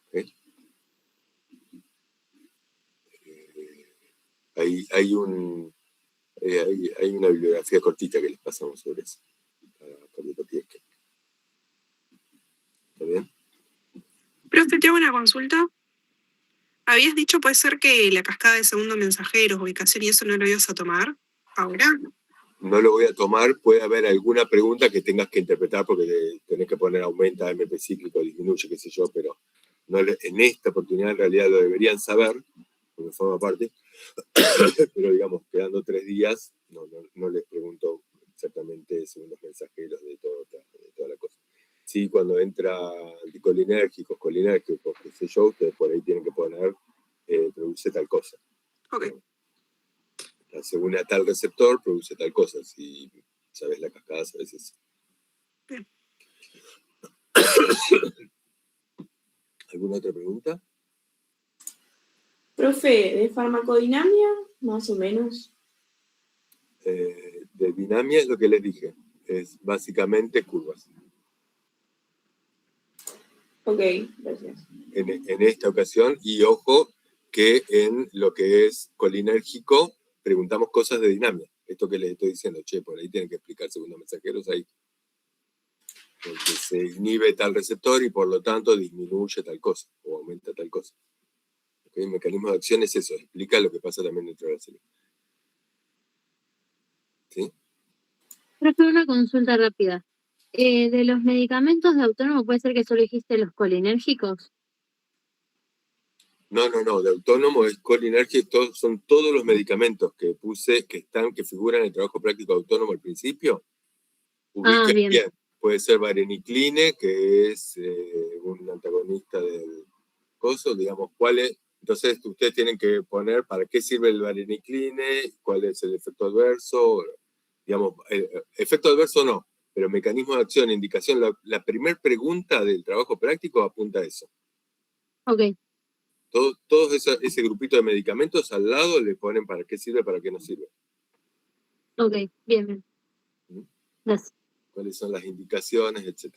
¿Okay? Hay una bibliografía cortita que les pasamos sobre eso. ¿Está bien? Profe, te hago una consulta. Habías dicho, puede ser que la cascada de segundo mensajero, ubicación y eso no lo ibas a tomar ahora. No lo voy a tomar, puede haber alguna pregunta que tengas que interpretar porque tenés que poner aumenta, MP cíclico, disminuye, qué sé yo, pero no, en esta oportunidad en realidad lo deberían saber, porque forma parte, pero digamos, quedando 3 días, no les pregunto exactamente segundos mensajeros de toda la cosa. Sí, cuando entra anticolinérgicos, colinérgicos, qué sé yo, ustedes por ahí tienen que poner produce tal cosa. Ok. Según a tal receptor, produce tal cosa. Si sabes la cascada, sabes eso. Bien. ¿Alguna otra pregunta? Profe, de farmacodinamia, más o menos. De dinamia es lo que les dije. Es básicamente curvas. Ok, gracias. En esta ocasión, y ojo, que en lo que es colinérgico, preguntamos cosas de dinamia. Esto que les estoy diciendo, por ahí tienen que explicar segundos mensajeros ahí. Porque se inhibe tal receptor y por lo tanto disminuye tal cosa o aumenta tal cosa. ¿Okay? El mecanismo de acción es eso, explica lo que pasa también dentro de la célula. ¿Sí? Profe, una consulta rápida. De los medicamentos de autónomo, ¿puede ser que solo dijiste los colinérgicos? No, de autónomo es colinérgico, son todos los medicamentos que puse, que figuran en el trabajo práctico autónomo al principio. Ubiquen bien. Puede ser varenicline, que es un antagonista del coso, digamos, ¿cuál es? Entonces ustedes tienen que poner para qué sirve el varenicline, cuál es el efecto adverso, digamos, efecto adverso no, pero mecanismo de acción, indicación, la primera pregunta del trabajo práctico apunta a eso. Ok, Todo ese grupito de medicamentos al lado le ponen para qué sirve, para qué no sirve. ok, bien, bien. ¿Mm? Gracias. Cuáles son las indicaciones, etc.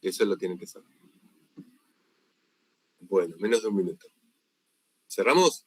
Eso lo tienen que saber. Bueno, menos de un minuto. ¿Cerramos?